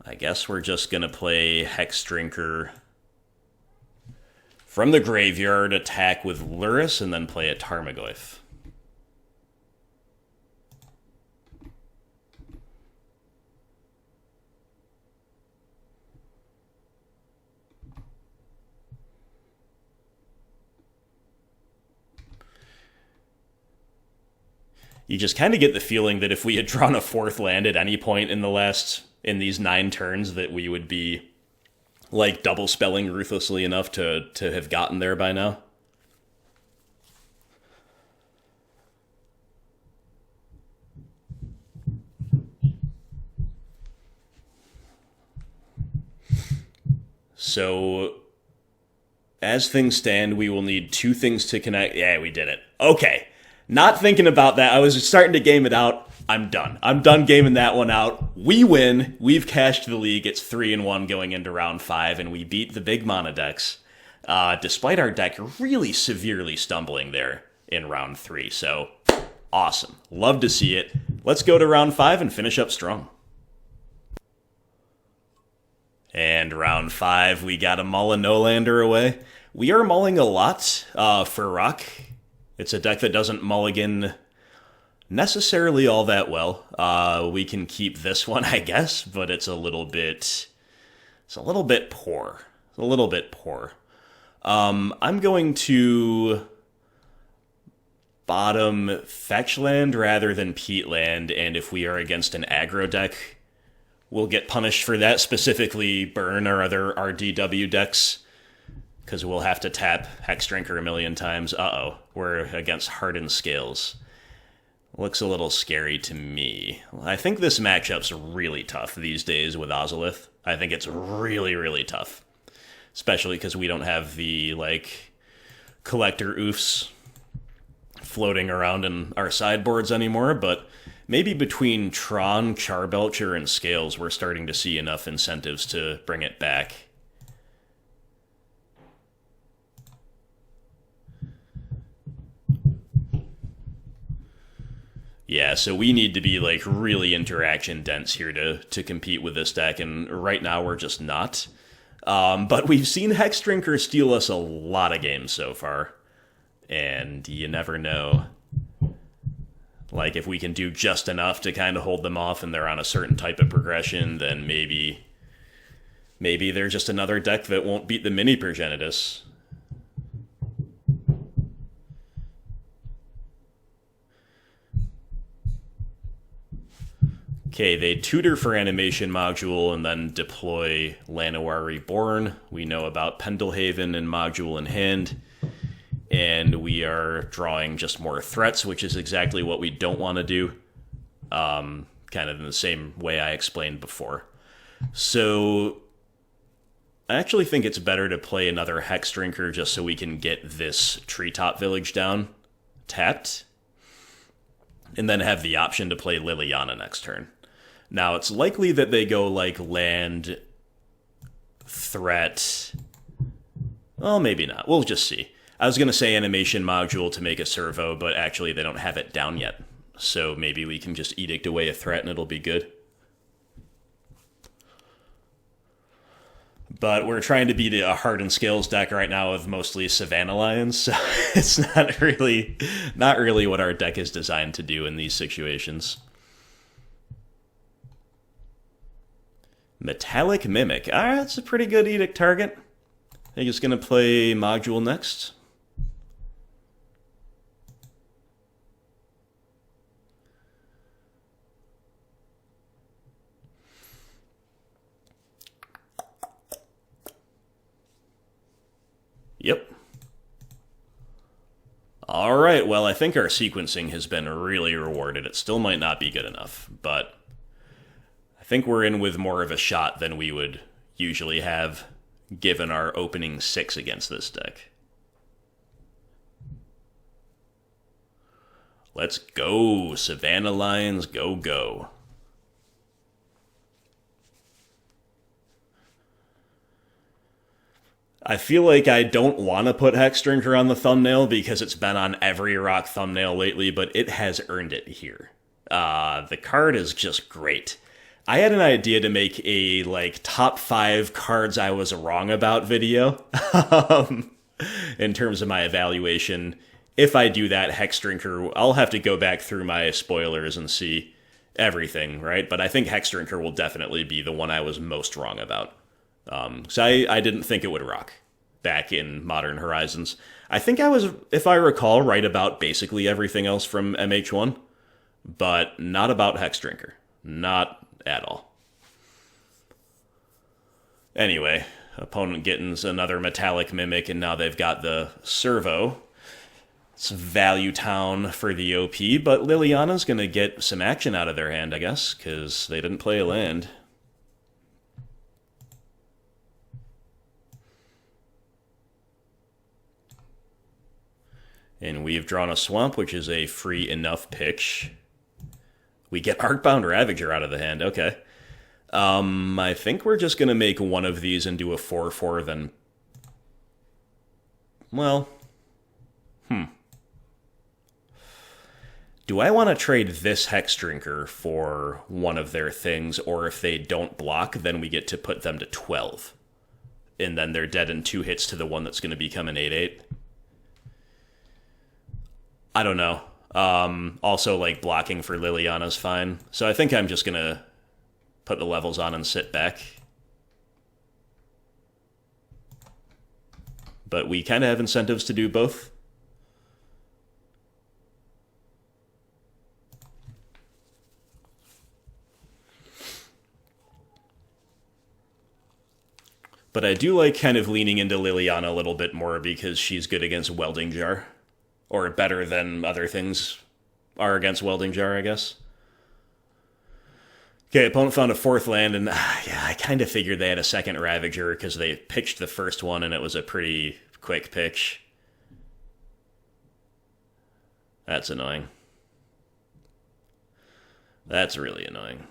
I guess we're just going to play Hexdrinker from the graveyard, attack with Lurrus, and then play a Tarmogoyf. You just kind of get the feeling that if we had drawn a fourth land at any point in these 9 turns, that we would be like double spelling ruthlessly enough to have gotten there by now. So as things stand, we will need 2 things to connect. Yeah, we did it. Okay. Not thinking about that. I was starting to game it out. I'm done. I'm done gaming that one out. We win. We've cashed the league. It's 3-1 going into round 5, and we beat the big mana decks, despite our deck really severely stumbling there in round 3. So, awesome. Love to see it. Let's go to round 5 and finish up strong. And round 5, we got a Mull no-lander away. We are mulling a lot for Rock. It's a deck that doesn't mulligan necessarily all that well. We can keep this one, I guess, but it's a little bit poor. It's a little bit poor. I'm going to bottom Fetchland rather than Peatland, and if we are against an aggro deck, we'll get punished for that, specifically Burn or other RDW decks, because we'll have to tap Hexdrinker a million times. Uh-oh, we're against Hardened Scales. Looks a little scary to me. I think this matchup's really tough these days with Ozolith. I think it's really, really tough. Especially because we don't have the, collector oofs floating around in our sideboards anymore, but maybe between Tron, Belcher, and Scales, we're starting to see enough incentives to bring it back. Yeah, so we need to be, really interaction dense here to compete with this deck, and right now we're just not. But we've seen Hexdrinker steal us a lot of games so far, and you never know. If we can do just enough to kind of hold them off and they're on a certain type of progression, then maybe they're just another deck that won't beat the mini Progenitus. Okay, they tutor for Animation Module and then deploy Llanowar Reborn. We know about Pendelhaven and Module in hand. And we are drawing just more threats, which is exactly what we don't want to do. Kind of in the same way I explained before. So I actually think it's better to play another Hexdrinker just so we can get this Treetop Village down tapped. And then have the option to play Liliana next turn. Now, it's likely that they go, land, threat. Well, maybe not. We'll just see. I was going to say Animation Module to make a servo, but actually they don't have it down yet. So maybe we can just edict away a threat and it'll be good. But we're trying to beat a Hardened Scales deck right now with mostly Savannah Lions, so it's not really what our deck is designed to do in these situations. Metallic Mimic. Alright, that's a pretty good edict target. I think it's going to play Module next. Yep. Alright, well, I think our sequencing has been really rewarded. It still might not be good enough, but I think we're in with more of a shot than we would usually have given our opening 6 against this deck. Let's go, Savannah Lions, go, go. I feel like I don't want to put Hexdrinker on the thumbnail because it's been on every rock thumbnail lately, but it has earned it here. The card is just great. I had an idea to make a, like, top 5 cards I was wrong about video in terms of my evaluation. If I do that, Hexdrinker, I'll have to go back through my spoilers and see everything, right? But I think Hexdrinker will definitely be the one I was most wrong about. So I didn't think it would rock back in Modern Horizons. I think I was, if I recall, right about basically everything else from MH1, but not about Hexdrinker. Not at all. Anyway, opponent getting another Metallic Mimic, and now they've got the Servo. It's Value Town for the OP, but Liliana's going to get some action out of their hand, I guess, because they didn't play a land. And we've drawn a Swamp, which is a free enough pitch. We get Arcbound Ravager out of the hand, okay. I think we're just going to make one of these into a 4/4, then... Well... Do I want to trade this Hexdrinker for one of their things, or if they don't block, then we get to put them to 12? And then they're dead in 2 hits to the one that's going to become an 8/8? I don't know. Also, like, blocking for Liliana's fine. So I think I'm just going to put the levels on and sit back. But we kind of have incentives to do both. But I do like kind of leaning into Liliana a little bit more because she's good against Welding Jar. Or better than other things are against Welding Jar, I guess. Okay, opponent found a 4th land, and yeah, I kind of figured they had a 2nd Ravager because they pitched the first one, and it was a pretty quick pitch. That's annoying. That's really annoying.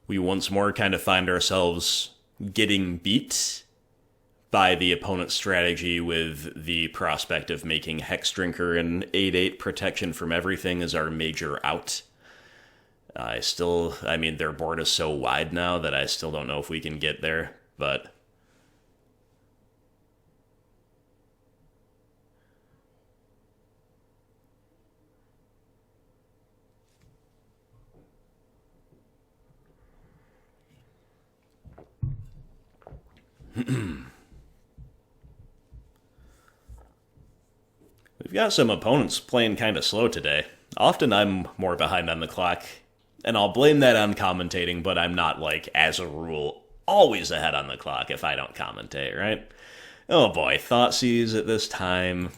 We once more kind of find ourselves getting beat by the opponent's strategy with the prospect of making Hexdrinker and 8/8 protection from everything as our major out. I mean, their board is so wide now that I still don't know if we can get there, but... We've got some opponents playing kind of slow today. Often I'm more behind on the clock, and I'll blame that on commentating, but I'm not, like, as a rule, always ahead on the clock if I don't commentate, right? Oh boy, Thoughtseize at this time.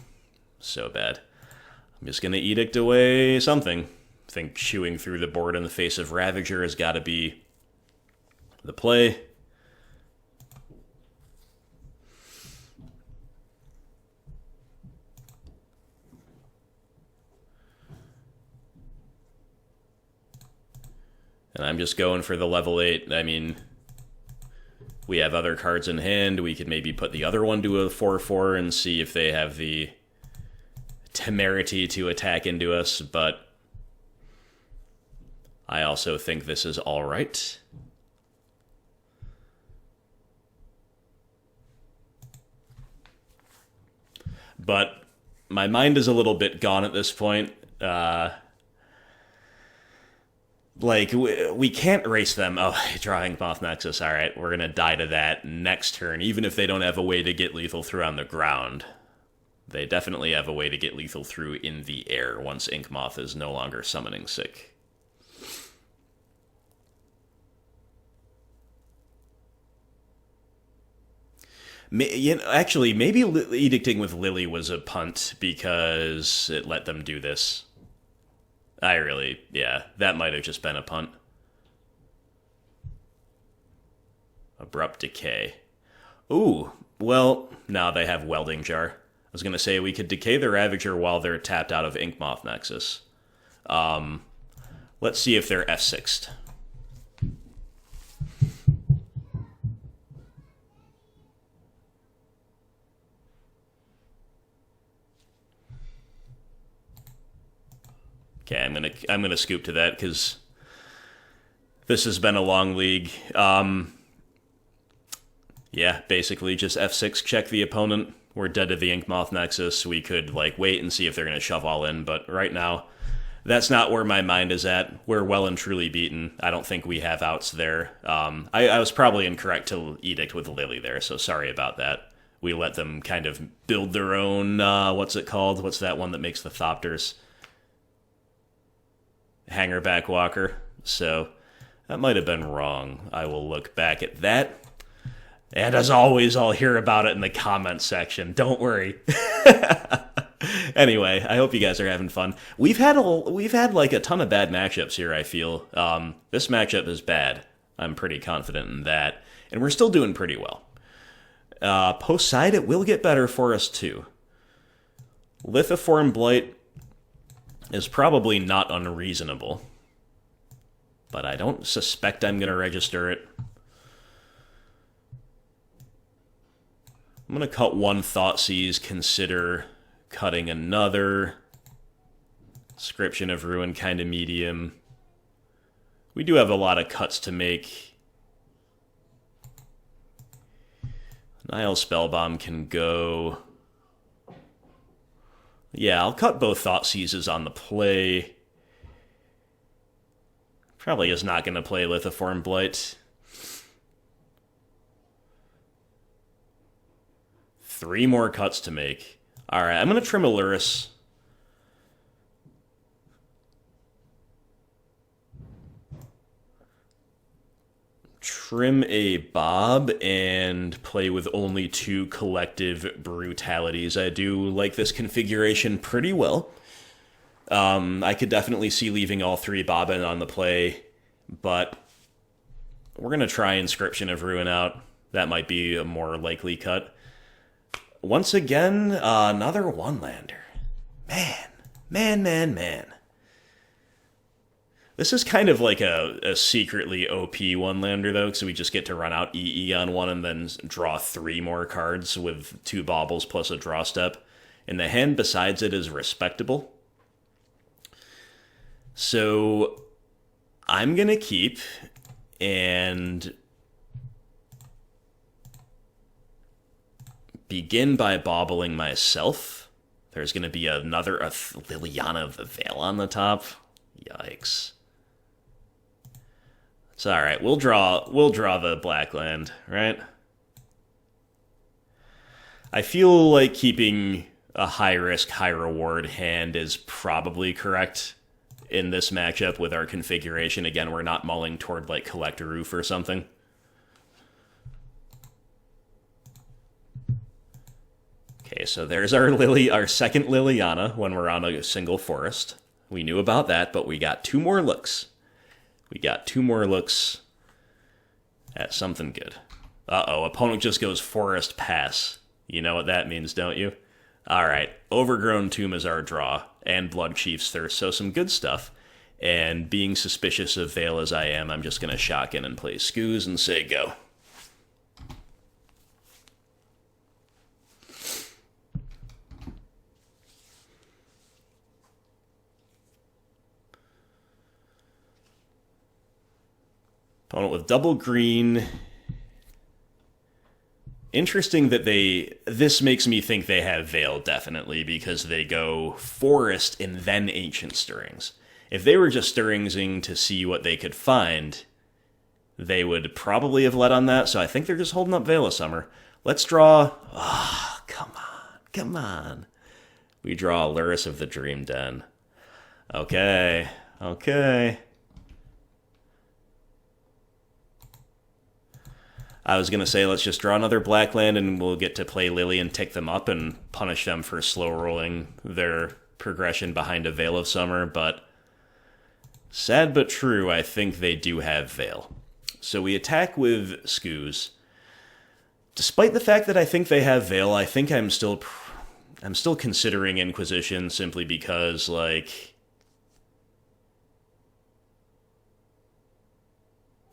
So bad. I'm just gonna Edict away something. I think chewing through the board in the face of Ravager has got to be the play. And I'm just going for the level 8. I mean, we have other cards in hand. We could maybe put the other one to a 4/4 and see if they have the temerity to attack into us, but I also think this is all right. But my mind is a little bit gone at this point. Like, we can't race them. Oh, drawing Yawgmoth Nexus. All right, we're going to die to that next turn, even if they don't have a way to get lethal through on the ground. They definitely have a way to get lethal through in the air once Yawgmoth is no longer summoning sick. Actually, maybe edicting with Lily was a punt because it let them do this. Yeah, that might have just been a punt. Abrupt Decay. Ooh, well, now they have Welding Jar. I was going to say we could decay the Ravager while they're tapped out of Yawgmoth Nexus. Let's see if they're F6'd. Okay, I'm gonna scoop to that because this has been a long league. Yeah, basically just F6 check the opponent. We're dead to the Yawgmoth Nexus. We could like wait and see if they're gonna shove all in, but right now, that's not where my mind is at. We're well and truly beaten. I don't think we have outs there. I was probably incorrect to edict with Lily there, so sorry about that. We let them kind of build their own, what's it called? What's that one that makes the Thopters? Hangerback Walker. So that might have been wrong. I will look back at that. And as always, I'll hear about it in the comments section. Don't worry. Anyway, I hope you guys are having fun. We've had like a ton of bad matchups here, I feel. This matchup is bad. I'm pretty confident in that. And we're still doing pretty well. Post-side, it will get better for us too. Lithoform Blight is probably not unreasonable, but I don't suspect I'm going to register it. I'm going to cut one Thoughtseize, consider cutting another. Inscription of Ruin, kind of medium. We do have a lot of cuts to make. Nihil Spellbomb can go. Yeah, I'll cut both Thoughtseizes on the play. Probably is not going to play Lithoform Blight. 3 more cuts to make. Alright, I'm going to trim a Lurrus. Trim a Bob and play with only 2 Collective Brutalities. I do like this configuration pretty well. I could definitely see leaving all 3 Bobbin on the play, but we're going to try Inscription of Ruin out. That might be a more likely cut. Once again, another one-lander. Man. This is kind of like a secretly OP one-lander, though, because we just get to run out EE on one and then draw 3 more cards with 2 baubles plus a draw step. And the hand besides it is respectable. So I'm going to keep and begin by baubling myself. There's going to be another Liliana of the Veil on the top. Yikes. It's alright, we'll draw the black land, right? I feel like keeping a high-risk, high-reward hand is probably correct in this matchup with our configuration. Again, we're not mulling toward, like, Collector Roof or something. Okay, so there's our second Liliana when we're on a single forest. We knew about that, but we got 2 more looks. We got 2 more looks at something good. Uh-oh, opponent just goes Forest Pass. You know what that means, don't you? Alright, Overgrown Tomb is our draw, and Bloodchief's Thirst, so some good stuff. And being suspicious of Veil as I am, I'm just going to shock in and play Scooze and say go. Opponent with double green. Interesting that this makes me think they have Veil, definitely, because they go Forest and then Ancient Stirrings. If they were just Stirringsing to see what they could find, they would probably have let on that, so I think they're just holding up Veil of Summer. Let's draw... Ah, oh, come on. We draw Lurrus of the Dream Den. Okay. I was going to say, let's just draw another black land and we'll get to play Lily and tick them up and punish them for slow rolling their progression behind a Veil of Summer, but sad but true, I think they do have Veil. So we attack with Scooze. Despite the fact that I think they have Veil, I think I'm still considering Inquisition simply because, like,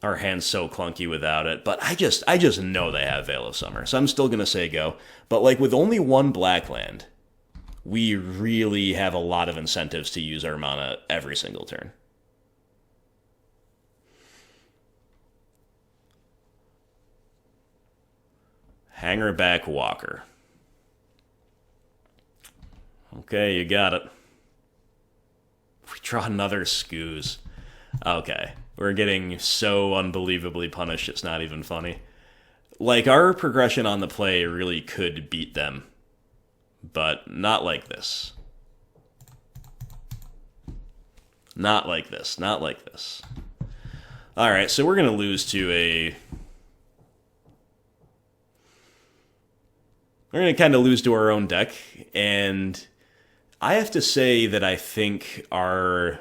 our hand's so clunky without it, but I just know they have Veil of Summer, so I'm still gonna say go. But like with only one black land, we really have a lot of incentives to use our mana every single turn. Hangerback Walker. Okay, you got it. We draw another Scooze. Okay. We're getting so unbelievably punished, it's not even funny. Like, our progression on the play really could beat them, but not like this. Not like this, not like this. Alright, so we're going to lose to a... We're going to kind of lose to our own deck, and I have to say that I think our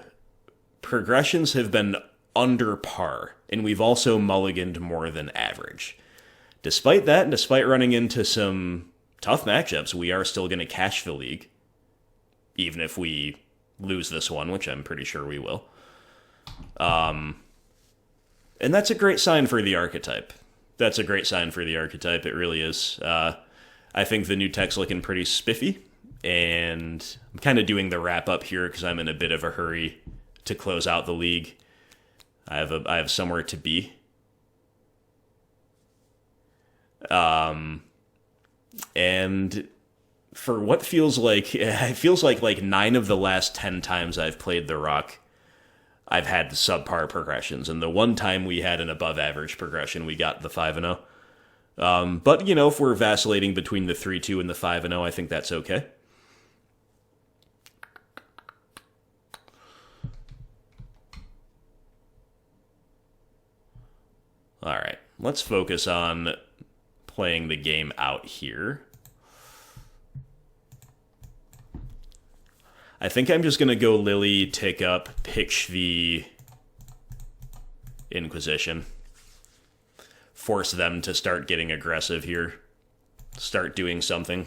progressions have been under par, and we've also mulliganed more than average. Despite that, and despite running into some tough matchups, we are still going to cash the league, even if we lose this one, which I'm pretty sure we will. And that's a great sign for the archetype. That's a great sign for the archetype, it really is. I think the new tech's looking pretty spiffy, and I'm kind of doing the wrap-up here because I'm in a bit of a hurry to close out the league. I have somewhere to be. And for what feels like, it feels like 9 of the last 10 times I've played the Rock, I've had subpar progressions. And the one time we had an above average progression, we got the 5-0. But, you know, if we're vacillating between the 3-2 and the 5-0, I think that's okay. Alright, let's focus on playing the game out here. I think I'm just going to go Lily, tick up, pitch the Inquisition. Force them to start getting aggressive here. Start doing something.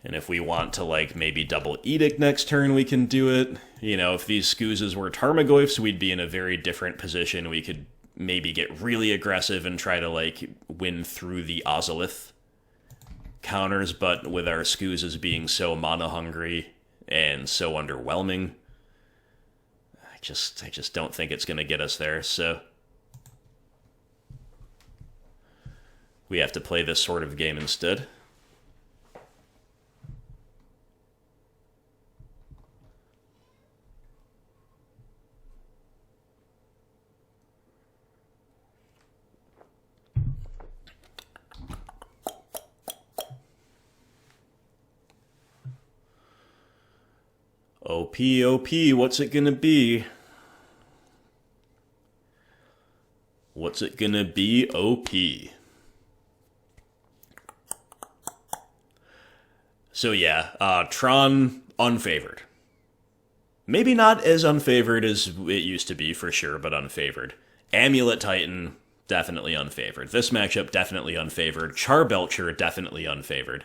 And if we want to, like, maybe double Edict next turn, we can do it. You know, if these Scoozes were Tarmogoyfs, we'd be in a very different position. We could maybe get really aggressive and try to, like, win through the Ozolith counters, but with our Scoozes being so mana-hungry and so underwhelming, I just don't think it's going to get us there, so we have to play this sort of game instead. OP, what's it gonna be? What's it gonna be? OP. So yeah, Tron, unfavored. Maybe not as unfavored as it used to be, for sure, but unfavored. Amulet Titan, definitely unfavored. This matchup, definitely unfavored. Belcher, definitely unfavored.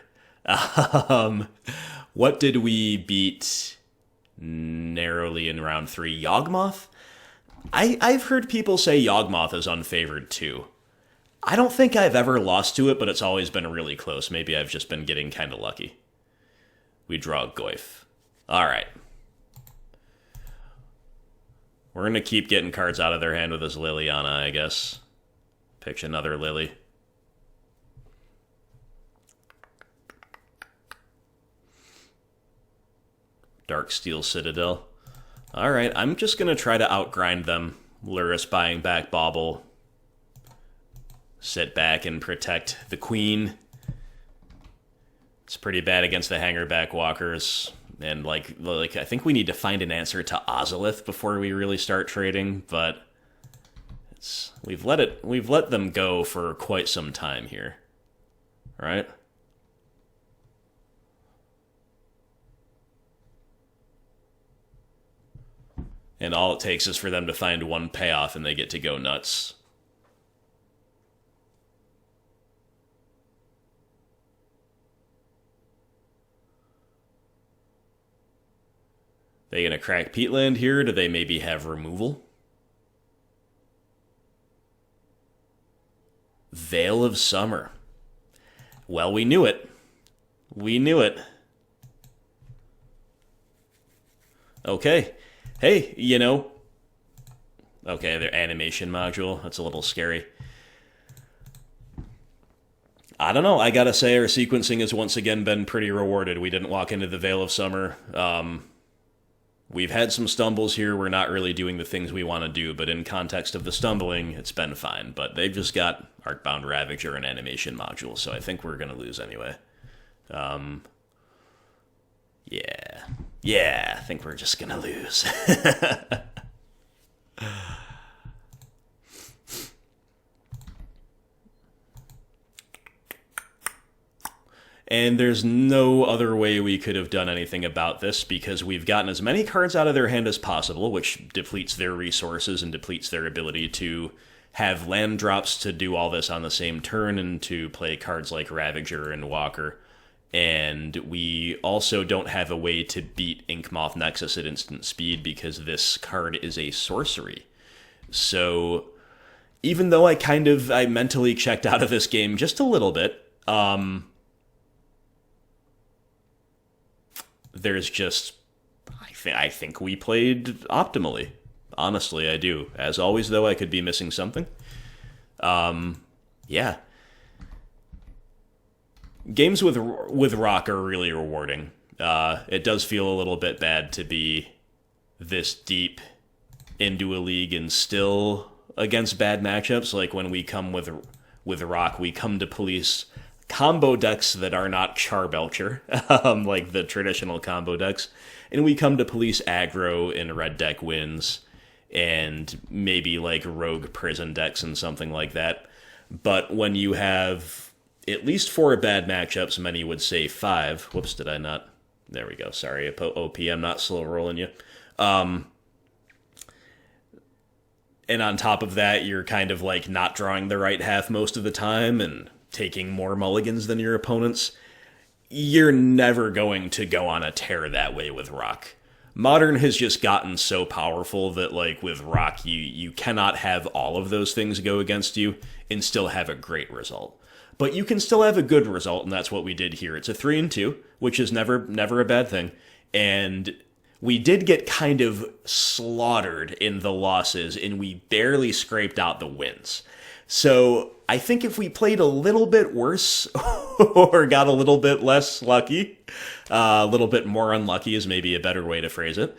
What did we beat narrowly in round 3? Yawgmoth? I've heard people say Yawgmoth is unfavored too. I don't think I've ever lost to it, but it's always been really close. Maybe I've just been getting kind of lucky. We draw Goyf. Alright. We're going to keep getting cards out of their hand with this Liliana, I guess. Pitch another Lily. Darksteel Citadel. Alright, I'm just going to try to outgrind them. Lurrus buying back Bauble. Sit back and protect the Queen. It's pretty bad against the Hangerback Walkers. And, like I think we need to find an answer to Ozolith before we really start trading, but we've let them go for quite some time here. Right? And all it takes is for them to find one payoff and they get to go nuts. They gonna crack Peatland here? Do they maybe have removal? Veil of Summer. Well, we knew it. We knew it. Okay. Hey, you know. Okay, their animation module. That's a little scary. I don't know. I gotta say, our sequencing has once again been pretty rewarded. We didn't walk into the Veil of Summer. We've had some stumbles here. We're not really doing the things we want to do, but in context of the stumbling, it's been fine. But they've just got Arcbound Ravager and animation module, so I think we're going to lose anyway. Yeah, I think we're just going to lose. And there's no other way we could have done anything about this because we've gotten as many cards out of their hand as possible, which depletes their resources and depletes their ability to have land drops to do all this on the same turn and to play cards like Ravager and Walker. And we also don't have a way to beat Yawgmoth Nexus at instant speed because this card is a sorcery. So even though I mentally checked out of this game just a little bit, there's just, I think we played optimally. Honestly, I do. As always, though, I could be missing something. Yeah. Games with Rock are really rewarding. It does feel a little bit bad to be this deep into a league and still against bad matchups. Like when we come with Rock, we come to police combo decks that are not Char Belcher, like the traditional combo decks, and we come to police aggro in red deck wins, and maybe like rogue prison decks and something like that. But when you have at least 4 bad matchups, many would say 5. Whoops, did I not? There we go. Sorry, OP, I'm not slow rolling you. And on top of that, you're kind of like not drawing the right half most of the time, and taking more mulligans than your opponents, you're never going to go on a tear that way with Rock. Modern has just gotten so powerful that, like, with Rock, you cannot have all of those things go against you and still have a great result. But you can still have a good result, and that's what we did here. It's a 3-2, which is never a bad thing. And we did get kind of slaughtered in the losses, and we barely scraped out the wins. So I think if we played a little bit worse or got a little bit less lucky, a little bit more unlucky is maybe a better way to phrase it,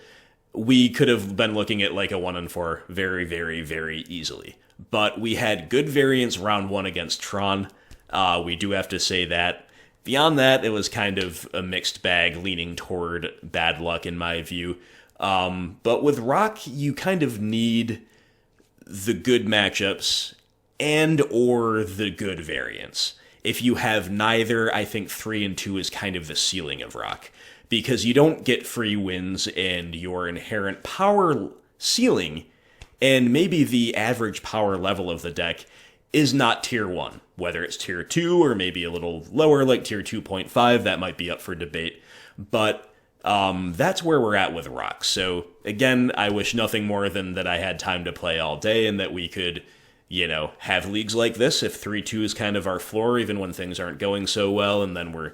we could have been looking at like a 1-4 very, very, very easily. But we had good variance round 1 against Tron. We do have to say that. Beyond that, it was kind of a mixed bag leaning toward bad luck in my view. But with Rock, you kind of need the good matchups and or the good variants. If you have neither, I think 3-2 is kind of the ceiling of Rock, because you don't get free wins and your inherent power ceiling and maybe the average power level of the deck is not tier 1. Whether it's tier 2 or maybe a little lower like tier 2.5, that might be up for debate. But that's where we're at with Rock. So again, I wish nothing more than that I had time to play all day and that we could, have leagues like this if 3-2 is kind of our floor, even when things aren't going so well, and then we're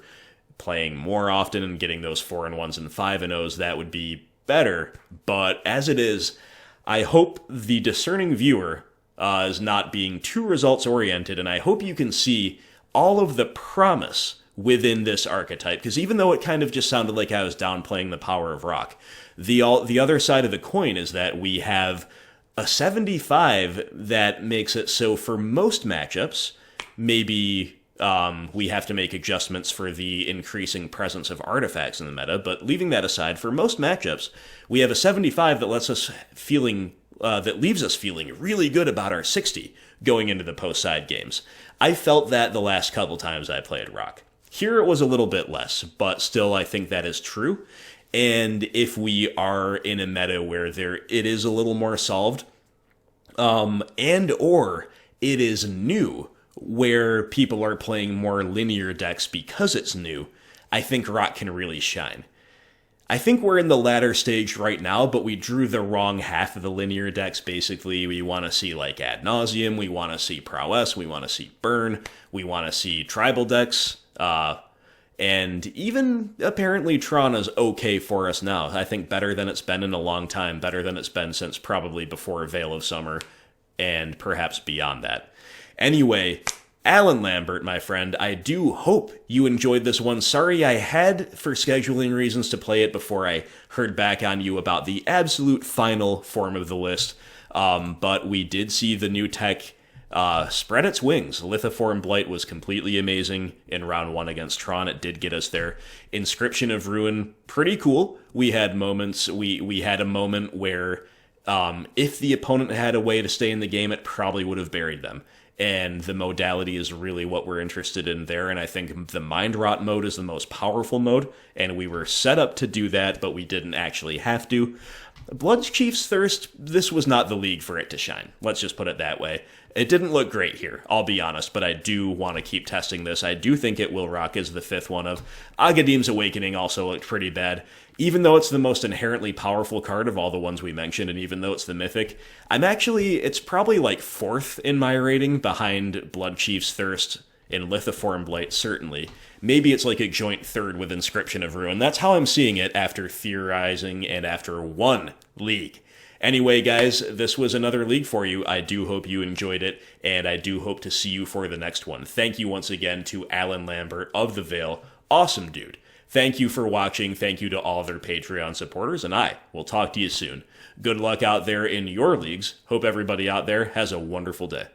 playing more often and getting those 4-1s and 5-0s, that would be better. But as it is, I hope the discerning viewer is not being too results-oriented, and I hope you can see all of the promise within this archetype, because even though it kind of just sounded like I was downplaying the power of Rock, the other side of the coin is that we have a 75 that makes it so for most matchups, maybe we have to make adjustments for the increasing presence of artifacts in the meta, but leaving that aside, for most matchups, we have a 75 that leaves us feeling really good about our 60 going into the post-side games. I felt that the last couple times I played Rock. Here it was a little bit less, but still I think that is true. And if we are in a meta where it is a little more solved, and or it is new, where people are playing more linear decks because it's new, I think Rock can really shine. I think we're in the latter stage right now, but we drew the wrong half of the linear decks, basically. We want to see, like, Ad Nauseam, we want to see Prowess, we want to see Burn, we want to see tribal decks, and even, apparently, Tron is okay for us now. I think better than it's been in a long time, better than it's been since probably before Veil of Summer, and perhaps beyond that. Anyway, Alan Lambert, my friend, I do hope you enjoyed this one. Sorry I had, for scheduling reasons, to play it before I heard back on you about the absolute final form of the list, but we did see the new tech spread its wings. Lithoform Blight was completely amazing in round 1 against Tron. It did get us there. Inscription of Ruin, pretty cool. We had moments, we had a moment where if the opponent had a way to stay in the game, it probably would have buried them. And the modality is really what we're interested in there, and I think the Mind Rot mode is the most powerful mode, and we were set up to do that, but we didn't actually have to. Bloodchief's Thirst, this was not the league for it to shine. Let's just put it that way. It didn't look great here, I'll be honest, but I do want to keep testing this. I do think it will rock as the 5th one of. Agadeem's Awakening also looked pretty bad. Even though it's the most inherently powerful card of all the ones we mentioned, and even though it's the Mythic, it's probably like 4th in my rating, behind Bloodchief's Thirst and Lithoform Blight, certainly. Maybe it's like a joint 3rd with Inscription of Ruin. That's how I'm seeing it after theorizing and after one league. Anyway, guys, this was another league for you. I do hope you enjoyed it, and I do hope to see you for the next one. Thank you once again to Alan Lambert of the Veil. Awesome dude. Thank you for watching. Thank you to all their Patreon supporters, and I will talk to you soon. Good luck out there in your leagues. Hope everybody out there has a wonderful day.